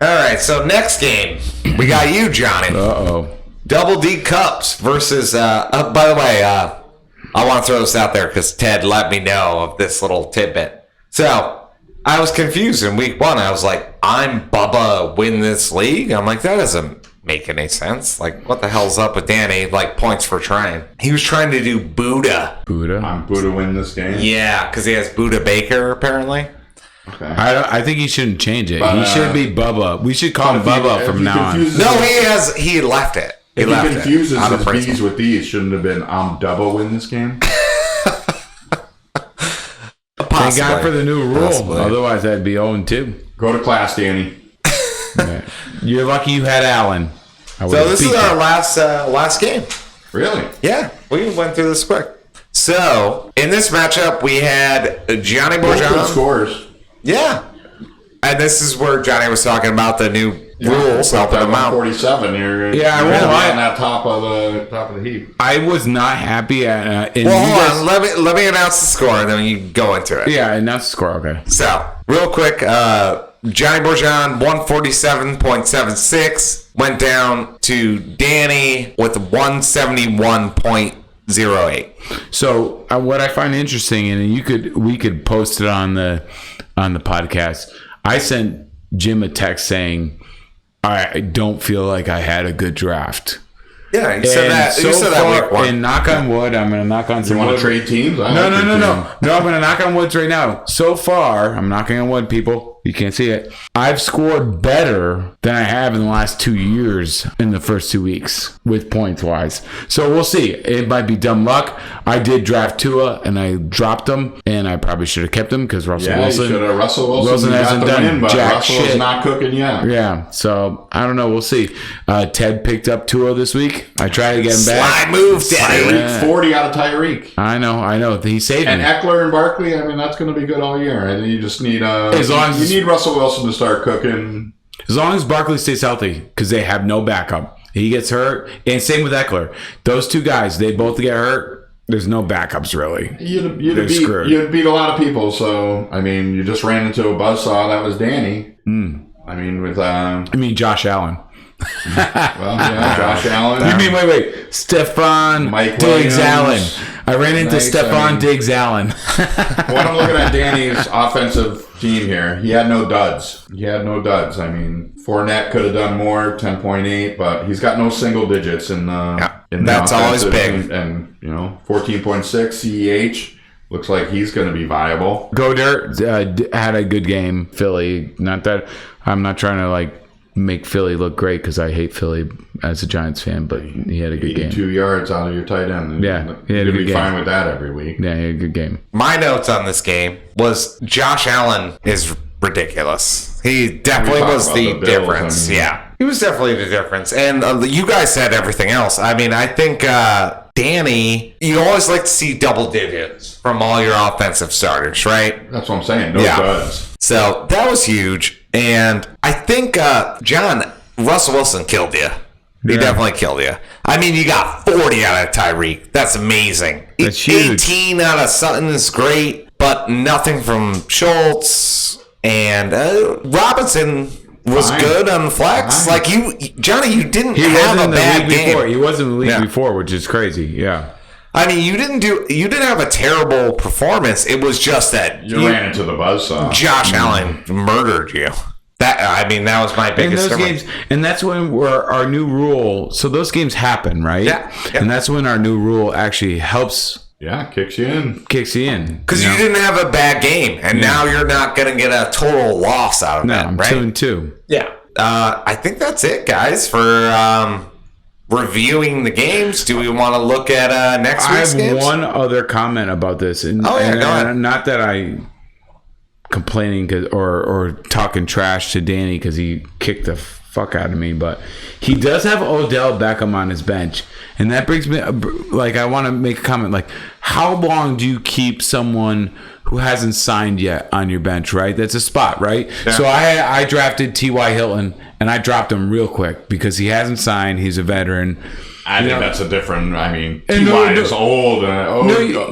All right, so next game, we got you, Johnny. Uh-oh. Double D Cups versus, by the way, I want to throw this out there because Ted let me know of this little tidbit. So, I was confused in week 1. I was like, I'm Bubba win this league? I'm like, that doesn't make any sense. Like, what the hell's up with Danny? Like, points for trying. He was trying to do Buddha. I'm Buddha win this game. Yeah, because he has Buddha Baker, apparently. Okay. I think he shouldn't change it. But, He should be Bubba. We should call him Bubba from now on. No, he left it. He If left he confuses it. Out of his principle. B's with these, shouldn't have been Bubba win this game. Thank God for the new rule. Possibly. Otherwise, that'd be 0-2. Go to class, Danny. Yeah. You're lucky you had Allen. So this is our last game. Really? Yeah, we went through this quick. So in this matchup, we had Johnny Both good Bourgeon. scores. Yeah, and this is where Johnny was talking about the new rules helping him out. 47. You're Yeah, I you're won't gonna be lie. on that top of the heap. I was not happy at. And Well, you hold guys- on. Let me announce the score, and then you go into it. Yeah, and that's the score. Okay. So real quick, Johnny Bourgeon 147.76 went down to Danny with 171.08. So what I find interesting, and we could post it on the podcast. I sent Jim a text saying, I don't feel like I had a good draft. Yeah, you said that. So You said that far, week 1. and knock on wood, I'm going to knock on You some want wood. to trade teams? No, I'm going to knock on woods right now. So far, I'm knocking on wood, people. You can't see it. I've scored better than I have in the last 2 years in the first 2 weeks with points wise. So we'll see. It might be dumb luck. I did draft Tua and I dropped him, and I probably should have kept him because Russell Yeah, Wilson. you should have. Russell Wilson hasn't got the done win, but jack Russell's shit. not cooking yet. Yeah, so I don't know. We'll see. Ted picked up Tua this week. I tried to get him back. Slide move, Danny. Tyreek, 40 out of Tyreek. I know. He saved And me. Eckler and Barkley, I mean, that's going to be good all year. And you just need As long as- you need Russell Wilson to start cooking. As long as Barkley stays healthy, because they have no backup. He gets hurt, and same with Eckler. Those two guys, they both get hurt. There's no backups really. They're screwed. You'd beat a lot of people. So, I mean, you just ran into a buzzsaw. That was Danny. I mean, with I mean, Josh Allen. Josh Allen. You mean wait? Stephon Mike Diggs Williams. Allen. I ran into Nice, I Stephon mean- Diggs Allen. When I'm looking at Danny's offensive team here, he had no duds. I mean, Fournette could have done more, 10.8, but he's got no single digits in the. In the That's always offensive, big. And 14.6 CEH looks like he's going to be viable. Goddard had a good game. Philly. Not that I'm not trying to like make Philly look great because I hate Philly as a Giants fan, but he had a good game. 82 yards out of your tight end. Yeah, he had a you'll good be game. fine with that every week. Yeah, he had a good game. My notes on this game was Josh Allen is ridiculous. He definitely We talked was about the the Bills, difference. I mean. Yeah, he was definitely the difference. And you guys said everything else. I mean, I think Danny, you always like to see double digits from all your offensive starters, right? That's what I'm saying. No duds. So that was huge. And I think, John, Russell Wilson killed you. He definitely killed you. I mean, you got 40 out of Tyreek. That's amazing. That's huge. 18 out of Sutton is great, but nothing from Schultz. And Robinson was good on flex. Fine. Like Johnny, you didn't have a bad game. Before. He wasn't in the league before, which is crazy. Yeah. I mean, you didn't have a terrible performance. It was just that You ran into the buzzsaw. Josh Allen murdered you. That was my biggest games, and that's when our new rule. So those games happen, right? Yeah. And that's when our new rule actually helps. Yeah, kicks you in. Because you didn't have a bad game, and now you're not going to get a total loss out of that, I'm right? 2-2. Yeah. I think that's it, guys, for reviewing the games. Do we want to look at next week's games? I have one other comment about this. And, go ahead. Not that I complaining or talking trash to Danny because he kicked the fuck out of me, but he does have Odell Beckham on his bench, and that brings me I want to make a comment, like, how long do you keep someone who hasn't signed yet on your bench, right? That's a spot, right? Yeah. So I drafted T.Y. Hilton, and I dropped him real quick because he hasn't signed. He's a veteran. I think that's a different. I mean, T.Y. is old.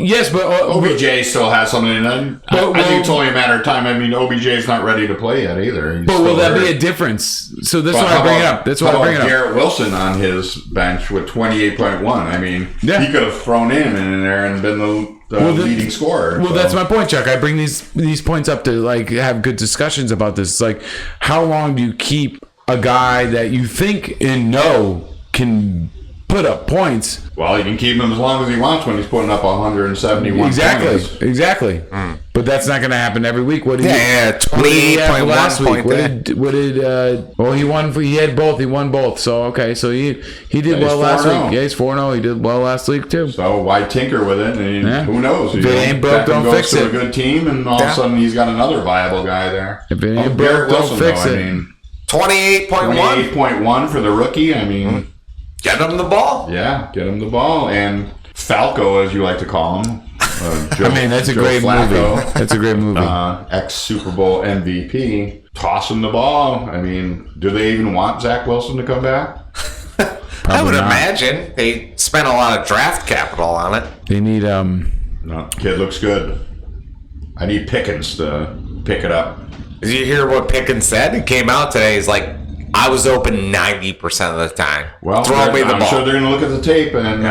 Yes, but OBJ still has something in him. I think it's only a matter of time. I mean, OBJ is not ready to play yet either. But will that be a difference? So that's why I bring it up. That's why I bring it up. Garrett Wilson on his bench with 28.1. I mean, he could have thrown him in there and been the leading scorer. Well, that's my point, Chuck. I bring these points up to like have good discussions about this. It's like, how long do you keep a guy that you think and know can put up points? Well, you can keep him as long as he wants when he's putting up 171 points. Exactly. But that's not going to happen every week. What did 28.1 last week? He won. He had both. He won both. So okay. So he did well last week. Yeah, he's 4-0. He did well last week too. So why tinker with it? Who knows? If it ain't broke, don't fix it. Goes to a good team, and all of a sudden he's got another viable guy there. If it ain't broke, don't fix it. 28.1 for the rookie. I mean. Get him the ball. Yeah, get him the ball. And Falco, as you like to call him. That's a great movie. That's a great movie. Ex-Super Bowl MVP. Toss him the ball. I mean, do they even want Zach Wilson to come back? I would imagine. They spent a lot of draft capital on it. They need... No, kid looks good. I need Pickens to pick it up. Did you hear what Pickens said? He came out today. He's like, I was open 90% of the time. Well, throw me the ball. I'm sure they're going to look at the tape, and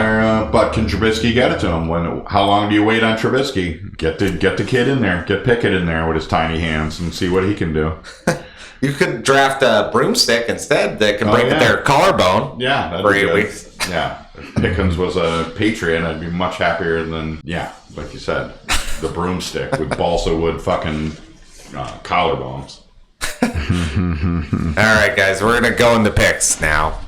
but can Trubisky get it to him? How long do you wait on Trubisky? Get the kid in there. Get Pickett in there with his tiny hands and see what he can do. You could draft a broomstick instead that can break their collarbone. Yeah, that'd for be 8 good. weeks. Yeah, if Pickens was a Patriot, I'd be much happier than like you said, the broomstick with balsa wood fucking collarbones. All right, guys, we're going to go into picks now.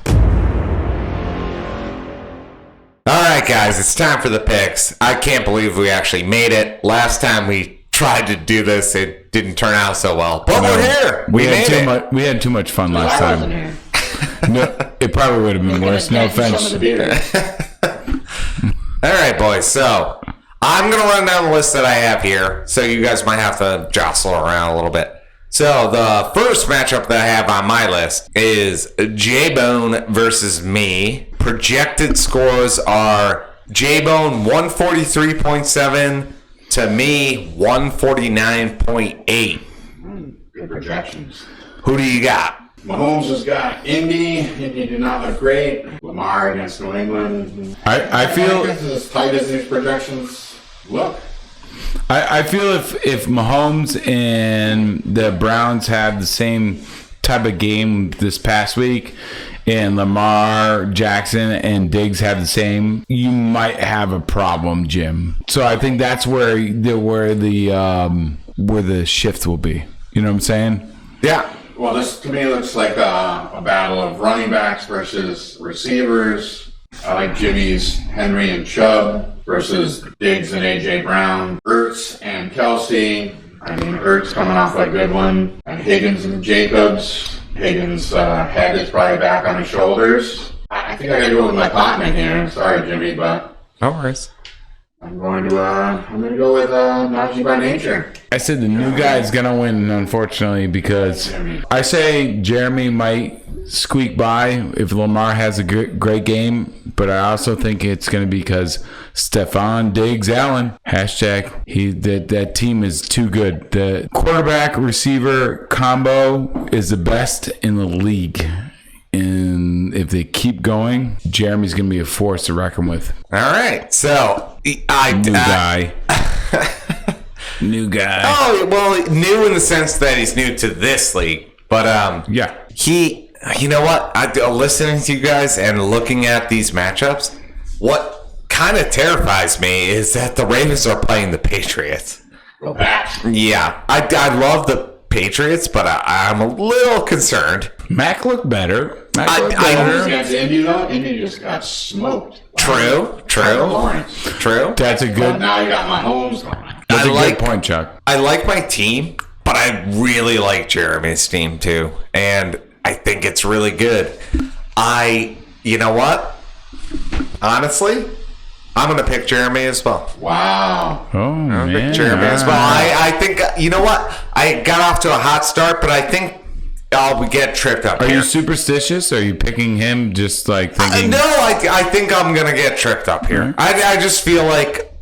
All right, guys, it's time for the picks. I can't believe we actually made it. Last time we tried to do this, it didn't turn out so well. But we're here. We had too much fun last time. No, it probably would have been worse. No offense. All right, boys. So I'm going to run down the list that I have here. So you guys might have to jostle around a little bit. So the first matchup that I have on my list is J-Bone versus me. Projected scores are J-Bone 143.7 to me 149.8. Good projections. Who do you got? Mahomes has got Indy. Indy did not look great. Lamar against New England. I feel as tight as these projections look. I feel if Mahomes and the Browns had the same type of game this past week, and Lamar, Jackson, and Diggs have the same, you might have a problem, Jim. So I think that's where the shift will be. You know what I'm saying? Yeah. Well, this to me looks like a battle of running backs versus receivers. I like Jimmy's Henry and Chubb versus Diggs and A.J. Brown. Ertz and Kelsey. I mean, Ertz coming off a good one. And Higgins and Jacobs. Higgins' head is probably back on his shoulders. I think I got to go with my Potman here. Sorry, Jimmy, but No worries. I'm going to go with Najee by nature. I said the new guy is going to win, unfortunately, because I say Jeremy might squeak by if Lamar has a great game, but I also think it's going to be because Stephon Diggs Allen, that team is too good. The quarterback receiver combo is the best in the league. And if they keep going, Jeremy's going to be a force to reckon with. All right. So, New guy. New guy. Oh, well, new in the sense that he's new to this league. But Yeah. you know what? Listening to you guys and looking at these matchups, what kind of terrifies me is that the Ravens are playing the Patriots. Go back. Yeah. I love the Patriots, but I'm a little concerned. Mac looked better. Against Indy, though, Indy just got smoked. True. That's a But good. now you got Mahomes going. That's a like- good point, Chuck. I like my team, but I really like Jeremy's team too. And I think it's really good. You know what? Honestly, I'm going to pick Jeremy as well. Wow. Oh man, Jeremy as well. I think, you know what? I got off to a hot start, but I think I'll get tripped up Are here. you superstitious? Are you picking him just like thinking? No, I think I'm going to get tripped up here. I just feel like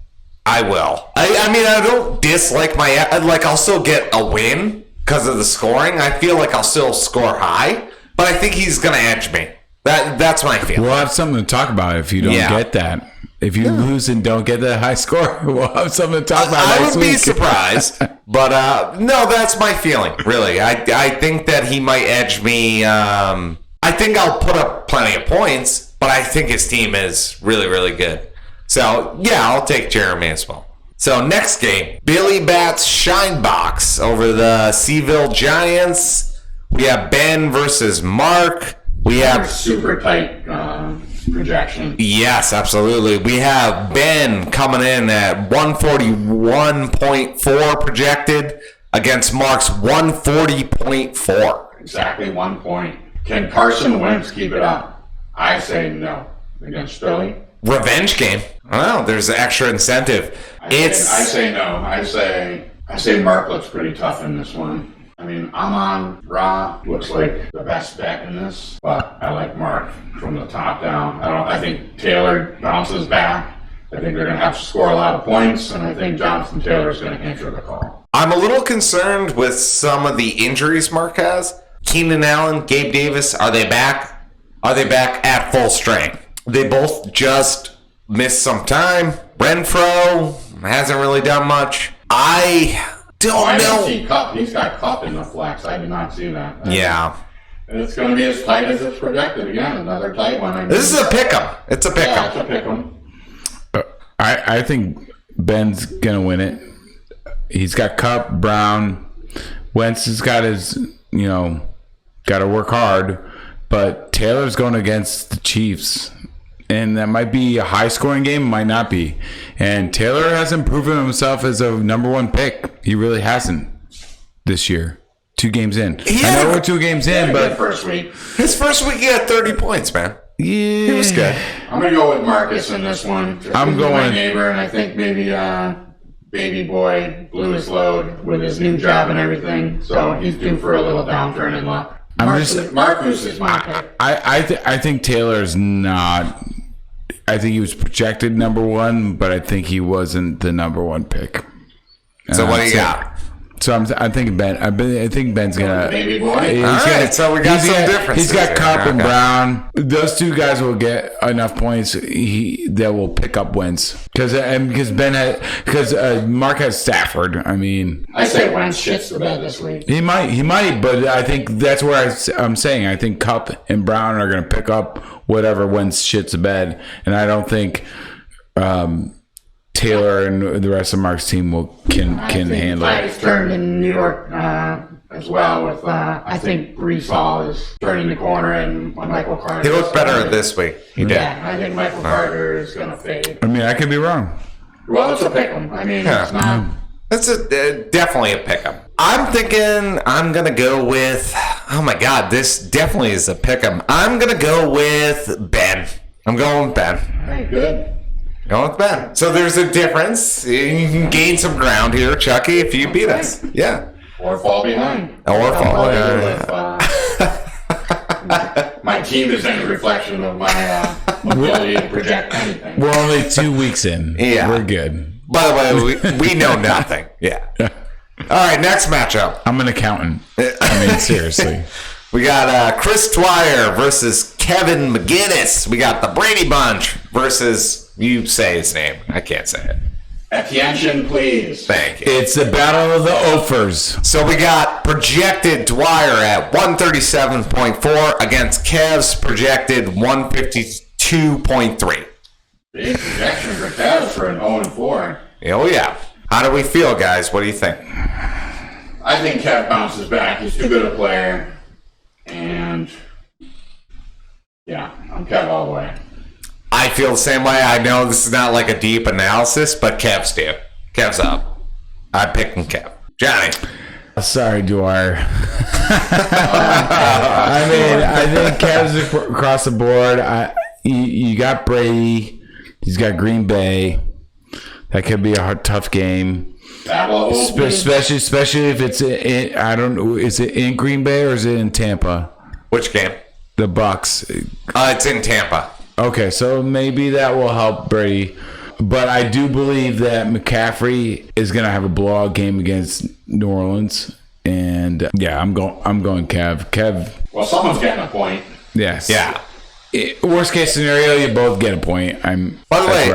I will. I mean, I don't dislike I'll still get a win because of the scoring. I feel like I'll still score high, but I think he's going to edge me. That's my feeling. We'll have something to talk about if you don't get that. If you lose and don't get that high score, we'll have something to talk about I next would be week. surprised, but no, that's my feeling. Really, I think that he might edge me. I think I'll put up plenty of points, but I think his team is really, really good. So yeah, I'll take Jeremy as well. So next game, Billy Bats Shine Box over the Ville Giants. We have Ben versus Mark. We have Super tight projection. Yes, absolutely. We have Ben coming in at 141.4 projected against Mark's 140.4. Exactly 1 point. Can Carson Wentz keep it up? I say no. Against Philly? Revenge game. Oh, there's extra incentive. I say no. I say Mark looks pretty tough in this one. I mean, Amon-Ra looks like the best bet in this, but I like Mark from the top down. I think Taylor bounces back. I think they're going to have to score a lot of points, and I think Jonathan Taylor is going to answer the call. I'm a little concerned with some of the injuries Mark has. Keenan Allen, Gabe Davis, are they back? Are they back at full strength? They both just missed some time. Renfro hasn't really done much. I don't know. See Cup. He's got Cup in the flex. I did not see that. Yeah. And it's going to be as tight as it's projected. Again, another tight one. This is a pick'em. It's a pick'em. Yeah, it's a pick'em. I think Ben's gonna win it. He's got Cup, Brown. Wentz has got his, got to work hard. But Taylor's going against the Chiefs. And that might be a high-scoring game, might not be. And Taylor hasn't proven himself as a number one pick. He really hasn't this year. 2 games in. I know we're 2 games in, but first week. His first week, he had 30 points, man. yeah, He was good. I'm going to go with Marcus in this one. I'm going- my neighbor, and I think maybe baby boy blew his load with his new job and everything, so he's due for a little downturn in luck. Marcus is my pick. I think Taylor's not. I think he was projected number 1, but I think he wasn't the number 1 pick. So what do you got? So I'm thinking Ben. I think Ben's gonna. Baby boy. He's All right, so we got some differences He's got here. Cup and Okay. Brown. Those 2 guys will get enough points. That will pick up Wentz because Mark has Stafford. I mean, I say Wentz shits the bed this week. he might, but I think that's where I'm saying. I think Cup and Brown are going to pick up whatever Wentz shits the bed, and I don't think Taylor and the rest of Mark's team can handle it. It's turned in New York as well. With I think Brees Hall is turning the corner, and Michael Carter. He looked better this week. He did. Yeah, I think Michael Carter is going to fade. I mean, I could be wrong. Well, it's a pick'em. I mean, it's not. It's definitely a pick'em. I'm thinking I'm going to go with, oh my God, this definitely is a pick'em. I'm going to go with Ben. I'm going with Ben. Very good. Going with Ben. So there's a difference. You can gain some ground here, Chucky, if you beat us. Yeah. Or fall behind. Or fall behind. My team is any reflection of my ability to project anything. We're only 2 weeks in. Yeah. We're good. By the way, we know nothing. Yeah. All right, next matchup. I'm an accountant. I mean, seriously. We got Chris Dwyer versus Kevin McGinnis. We got the Brady Bunch versus, you say his name. I can't say it. Attention, please. Thank you. It's the battle of the Ophers. So we got projected Dwyer at 137.4 against Kev's projected 152.3. Big projection for Kev for an 0-4. Oh, yeah. How do we feel, guys? What do you think? I think Kev bounces back. He's too good a player. And, yeah, I'm Kev all the way. I feel the same way. I know this is not like a deep analysis, but Kev's do. Kev's up. I'm picking Kev. Johnny. Sorry, Dwyer. I mean, I think Kev's across the board. You got Brady. He's got Green Bay. That could be a tough game. Especially if it's in, I don't know, is it in Green Bay or is it in Tampa? Which game? The Bucks. It's in Tampa. Okay, so maybe that will help Brady. But I do believe that McCaffrey is going to have a blowout game against New Orleans. And yeah, I'm going Kev. Well, someone's getting a point. Yes. Yeah. Worst case scenario, you both get a point. By the way,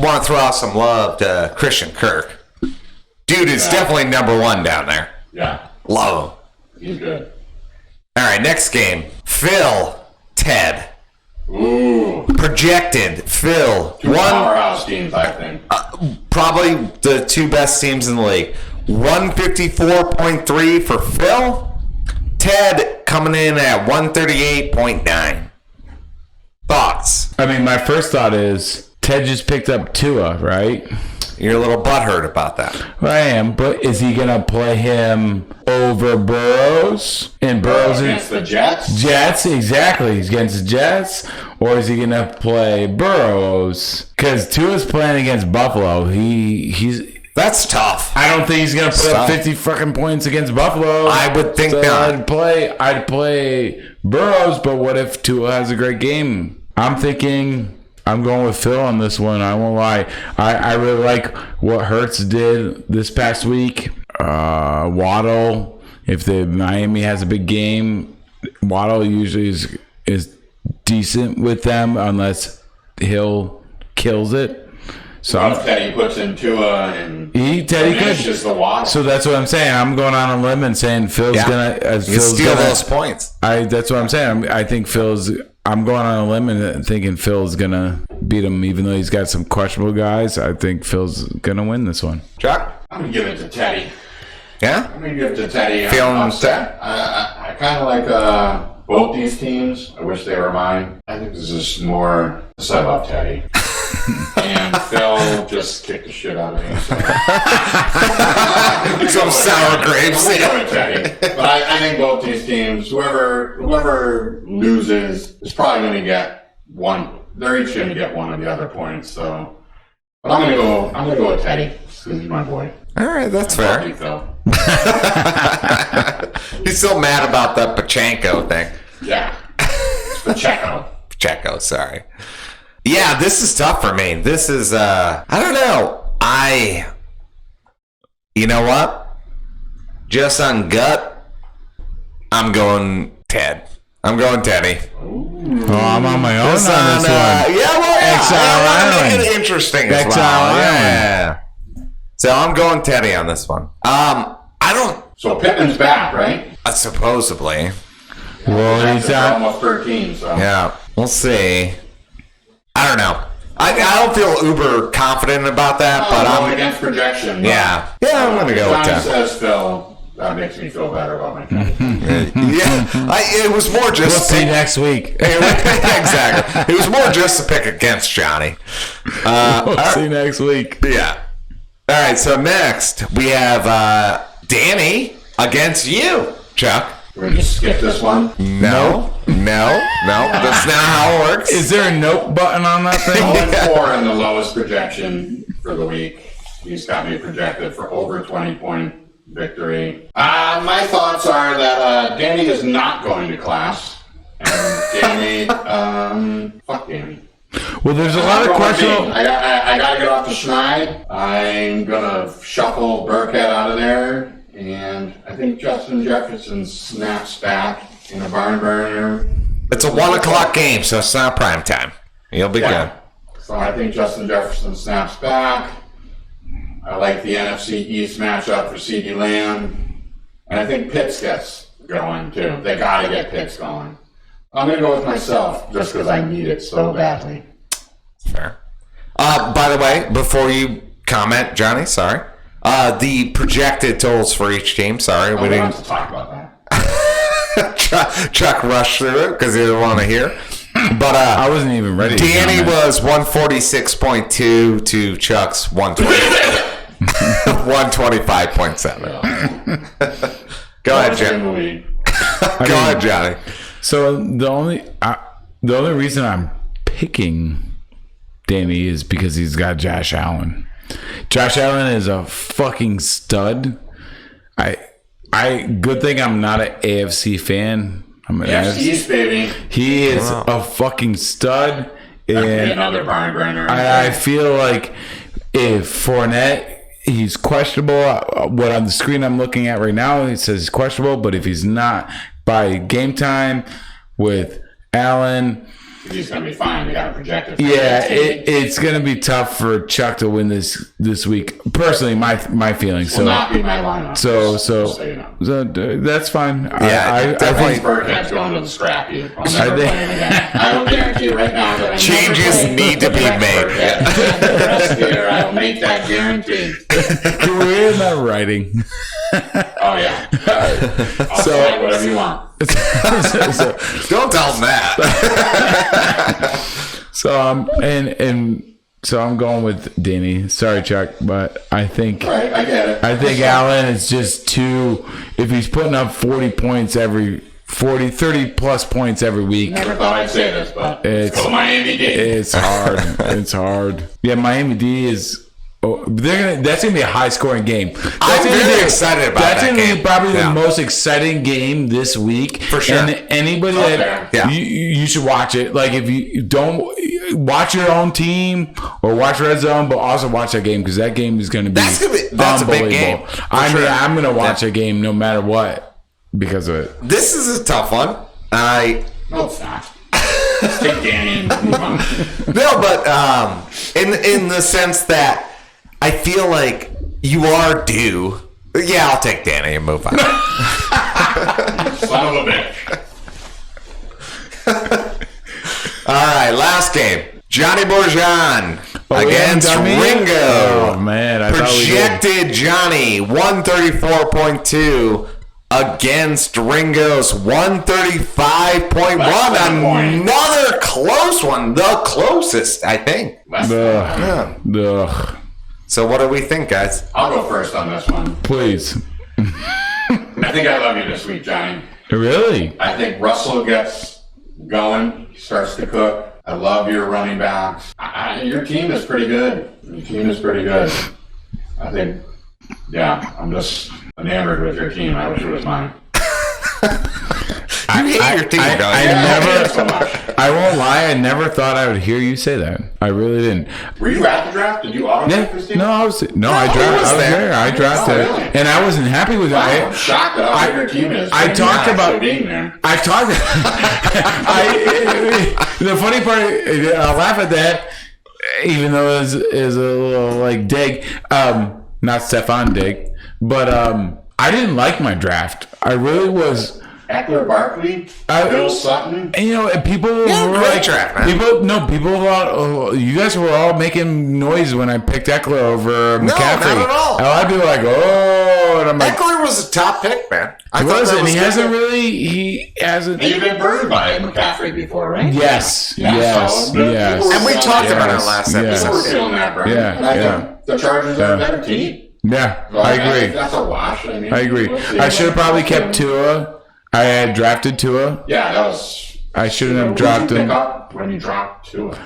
want to throw out some love to Christian Kirk. Dude is definitely number one down there. Yeah. Love him. He's good. All right, next game. Phil, Ted. Ooh. Projected Phil. Two powerhouse teams, I think. Probably the two best teams in the league. 154.3 for Phil. Ted coming in at 138.9. Thoughts? I mean, my first thought is Ted just picked up Tua, right? You're a little butthurt about that. Well, I am, but is he going to play him over Burrows? And Burrows against the Jets? Jets, exactly. He's against the Jets. Or is he going to play Burrows? Because Tua's playing against Buffalo. He's... That's tough. I don't think he's going to put up 50 fucking points against Buffalo. I would think not. I'd play Burrows, but what if Tua has a great game? I'm thinking... I'm going with Phil on this one. I won't lie. I really like what Hurts did this past week. Waddle, if the Miami has a big game, Waddle usually is decent with them unless Hill kills it. So Teddy puts in Tua and Teddy finishes the Waddle. So that's what I'm saying. I'm going on a limb and saying Phil's gonna steal those points. That's what I'm saying. I think I'm going on a limb and thinking Phil's going to beat him, even though he's got some questionable guys. I think Phil's going to win this one. Chuck? I'm going to give it to Teddy. Yeah? I'm going to give it to Teddy. Feeling upset. I kind of like both these teams. I wish they were mine. I think this is more... I love Teddy. And Phil just kicked the shit out of me. So. Some sour grapes. Teddy. But I think both these teams, whoever loses, is probably going to get one. They're each going to get one of the other points. So, but I'm going to go with Teddy because he's my boy. All right, that's fair. Phil. He's still mad about the Pachenko thing. Yeah, Pacheco, sorry. Yeah, this is tough for me. This is, I don't know. You know what? Just on gut, I'm going Ted. I'm going Teddy. Ooh. Oh, I'm on my own on this one. Yeah, well, yeah. Exile Island. Make it interesting as Exile well. Island. Yeah. So I'm going Teddy on this one. I don't... So Pittman's back, right? Supposedly. Well, he's almost 13, so... Yeah, we'll see. I don't know. I don't feel uber confident about that, but I'm against projection. Yeah, I'm gonna go with that. Says Phil. That makes me feel better about my team. It was more just. We'll see next week. Exactly. It was more just to pick against Johnny. We'll see next week. Yeah. All right. So next we have Danny against you, Chuck. we just skip this one? No. That's not how it works. Is there a note button on that thing? 0-4 in the lowest projection for the week. He's got me projected for over 20-point victory. My thoughts are that Danny is not going to class. And Danny, fuck Danny. Well, there's a lot of questionable. I gotta get off the schneid. I'm gonna shuffle Burkhead out of there, and I think Justin Jefferson snaps back in a barn burner. It's a 1 o'clock game, so it's not prime time. You'll be good. So I think Justin Jefferson snaps back. I like the NFC East matchup for CeeDee Lamb, and I think Pitts gets going too. They gotta get Pitts going. I'm going to go with myself just because I need it so badly. Fair. By the way, before you comment, Johnny, sorry. The projected totals for each team, sorry. We didn't have to talk about that. Chuck rushed through it because he didn't want to hear. But I wasn't even ready. Danny was 146.2 to Chuck's 125.7. Go ahead, Johnny. Go ahead, Johnny. So the only reason I'm picking Danny is because he's got Josh Allen. Josh Allen is a fucking stud. Good thing I'm not an AFC fan. I'm an AFC baby. He is a fucking stud. And another barn burner. I feel like if Fournette, he's questionable. What on the screen I'm looking at right now, it says he's questionable. But if he's not, by game time with Allen, he's going to be fine. We got to project it. Yeah, it's going to be tough for Chuck to win this week. Personally, my feelings. Will not be my lineup. So you know. That's fine. Yeah, I think Burkhead's going to the scrappy. I will guarantee you right now that changes need to be made. The rest of the year, I will make that guarantee. Can we hear that writing? Oh yeah. I'll say whatever you want. Don't tell him that. So I'm going with Danny. Sorry, Chuck, but I think right, I get it. I think Allen is just too. If he's putting up 30 plus points every week. Never thought I'd say this, but it's Miami D. It's hard. It's hard. Yeah, Miami D is. Oh, that's going to be a high-scoring game. I'm very excited about that game. That's going to be probably the most exciting game this week. For sure. And anybody you should watch it. Like, if you don't watch your own team or watch Red Zone, but also watch that game because that game is going to be that's a big game. I'm going to watch that game no matter what because of it. This is a tough one. No, it's not. Take Danny and move on. No, but in the sense that I feel like you are due. Yeah, I'll take Danny and move on. Son of a bitch. All right, last game. Johnny Bourgeon against Ringo. Oh, man. Projected Johnny, 134.2 against Ringo's 135.1. Another close one. The closest, I think. Ugh. So what do we think, guys? I'll go first on this one. Please. I think I love you this week, Johnny. Really? I think Russell gets going. He starts to cook. I love your running backs. Your team is pretty good. I think, I'm just enamored with your team. I wish it was mine. You hate your team, don't you? I won't lie. I never thought I would hear you say that. I really didn't. Were you at the draft? Did you auto-draft this team? No, I was there. I drafted it, really? and I wasn't happy with it. I'm shocked at how your team is. I talked about being there. The funny part, I'll laugh at that, even though it is a little like dig, not Stefan dig, but I didn't like my draft. I really was. Eckler, Barkley, Bill Sutton. And people were great draft, man. People thought, you guys were all making noise when I picked Eckler over McCaffrey. No, not at all. A lot of people were like, oh, and I'm like, Eckler was a top pick, man. He hasn't. And you've been burned by McCaffrey before, right? Yes. And we talked about it last episode. We're feeling that burn. Yeah. The Chargers are a better team. Yeah, Well, I agree. That's a wash. I agree. I should have probably kept Tua. I had drafted Tua. Yeah, that was. I shouldn't have Who dropped did you him. pick up when you dropped Tua?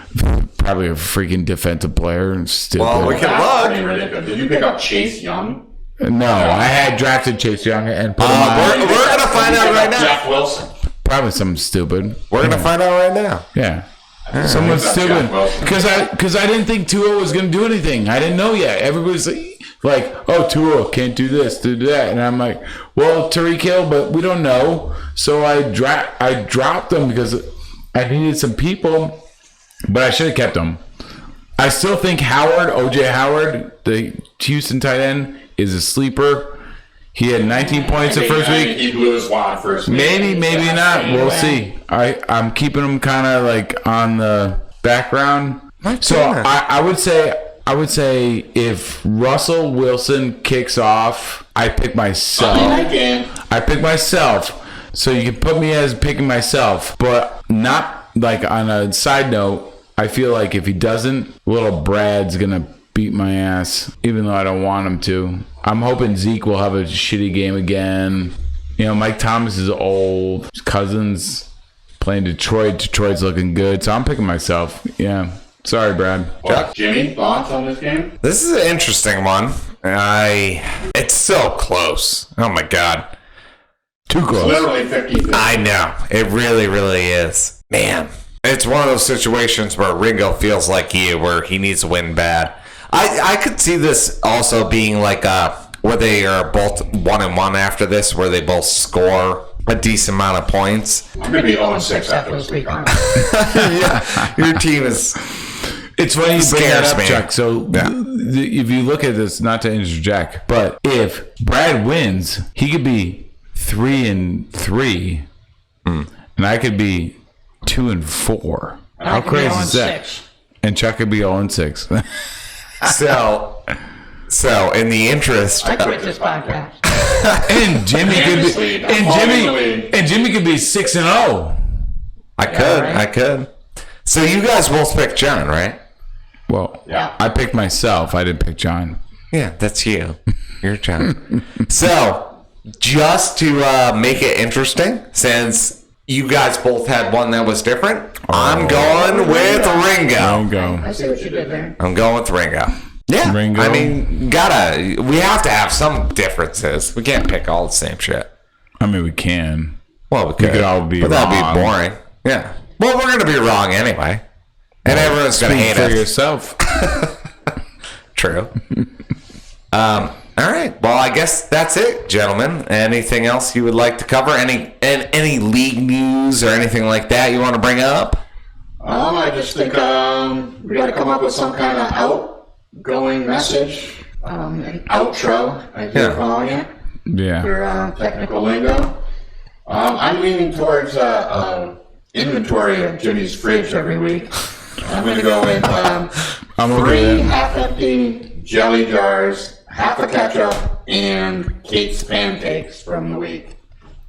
Probably a freaking defensive player. And stupid. Well, we can That's look. pretty ridiculous. Did you pick up Chase Young? No, I had drafted Chase Young and put him We're on. going to find out right now. Jeff Wilson. Probably something stupid. We're going to find out right now. Yeah. Someone That's stupid. Jeff Wilson. Because I didn't think Tua was going to do anything. I didn't know yet. Everybody's like, oh, Tua can't do this, do that. And I'm like, well, Tyreek Hill, but we don't know. So I dropped him because I needed some people, but I should have kept him. I still think OJ Howard, the Houston tight end, is a sleeper. He had 19 points the first week. He blew his wad first week. Maybe not. We'll see. I'm keeping him kind of like on the background. So I would say if Russell Wilson kicks off, I pick myself. I pick myself. So you can put me as picking myself, but not like on a side note. I feel like if he doesn't, little Brad's gonna beat my ass, even though I don't want him to. I'm hoping Zeke will have a shitty game again. You know, Mike Thomas is old. His Cousins playing Detroit. Detroit's looking good, so I'm picking myself. Yeah. Sorry, Brad. Well, Jimmy, thoughts on this game? This is an interesting one. It's so close. Oh my God. Too close. Literally 50-50. I know. It really, really is. Man. It's one of those situations where Ringo feels like you, where he needs to win bad. I could see this also being like where they are both 1-1 after this, where they both score a decent amount of points. I'm going to be 0-6 after this week. Yeah, your team is. It's funny you bring that Scares up, me. Chuck. So if you look at this, not to interject, but if Brad wins, he could be 3-3, and I could be 2-4. How crazy is that? And Chuck could be 0-6. So in the interest, I quit this podcast. and Jimmy could be, and Jimmy could be 6-0. I could. So you guys both pick John, right? Well, Yeah. I picked myself. I didn't pick John. Yeah, that's you. You're John. So just to make it interesting, since you guys both had one that was different, I'm going with Ringo. Go. I see what you did there. I'm going with Ringo. Yeah, Ringo. I mean, we have to have some differences. We can't pick all the same shit. I mean, we can. Well, we could all be but wrong. that'd be boring. Yeah. Well, we're going to be wrong anyway. And everyone's going to Speak hate for us. yourself. True. All right. Well, I guess that's it, gentlemen. Anything else you would like to cover? Any league news or anything like that you want to bring up? I just think we got to come up with some kind of outgoing message, an outro, as you're calling it, Yeah. for technical lingo. I'm leaning towards inventory of Jimmy's fridge every week. I'm going to go with I'm over 3 there. half-empty jelly jars, half a ketchup, and Kate's pancakes from the week.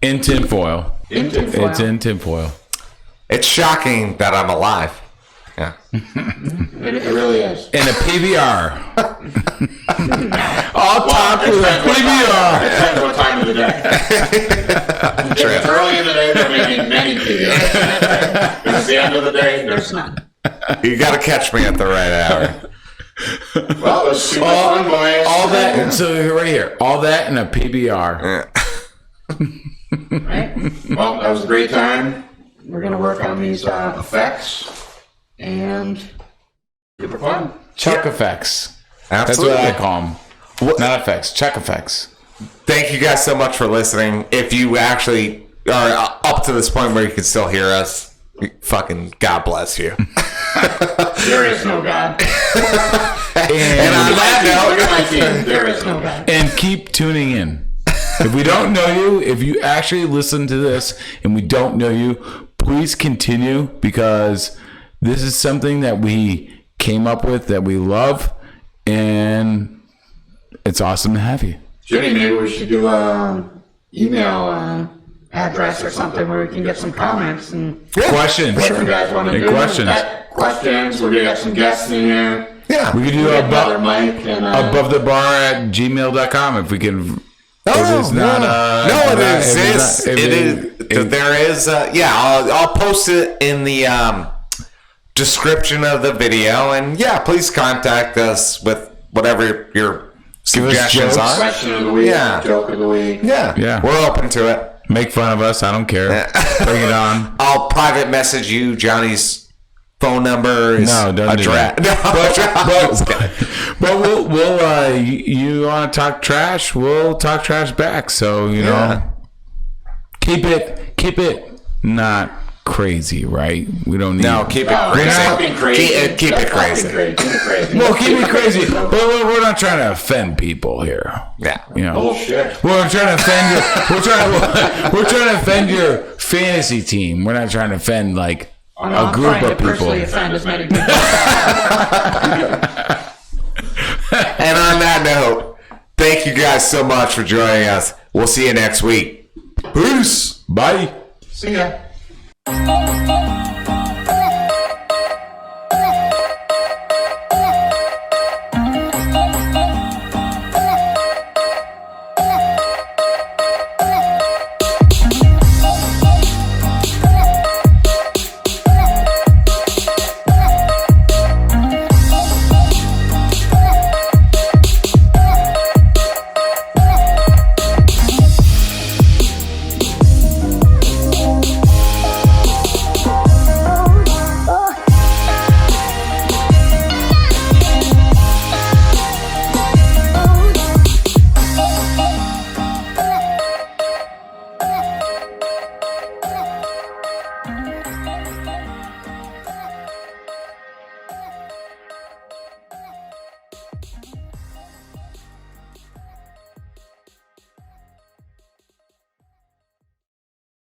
In tinfoil. In tinfoil. It's in tinfoil. It's shocking that I'm alive. Yeah. It really is. In a PBR. All top with a PBR. It depends what time of the day. If it's early in the day, there may be many PBRs. If it's the end of the day, there's none. You got to catch me at the right hour. Well, it was super fun, boys. All that. So right here. All that in a PBR. Right? Well, that was a great time. We're going to work on these effects. And super fun. Chuck effects. Absolutely. That's what I call them. Not effects. Chuck effects. Thank you guys so much for listening. If you actually are up to this point where you can still hear us, fucking God bless you. There is no God. And on that Look note, at my team. There is no God. And keep tuning in. If we don't know you, if you actually listen to this and we don't know you, please continue, because this is something that we came up with, that we love, and it's awesome to have you. Jimmy, maybe we should do an email address or something where we can get some comments and Questions. what you guys want to And do. questions. Questions. We're going to get some guests in here. yeah. We can do Get another above mic and the bar at gmail.com if we can It is not. No, it exists. There is. Yeah, I'll post it in the description of the video, and yeah, please contact us with whatever your suggestions are. Question of the week, joke of the week. Yeah, we're open to it. Make fun of us. I don't care. Bring it on. I'll private message you Johnny's phone number. No, don't do that. But we'll you want to talk trash? We'll talk trash back. So you know, keep it not crazy, right? We don't need. No, keep it crazy. Keep it crazy. Well, keep it crazy. But we're not trying to offend people here. Yeah. You know. Bullshit. We're trying to offend your. We're trying to offend your fantasy team. We're not trying to offend like a group of people. Offend as many people. And on that note, thank you guys so much for joining us. We'll see you next week. Peace. Bye. See ya.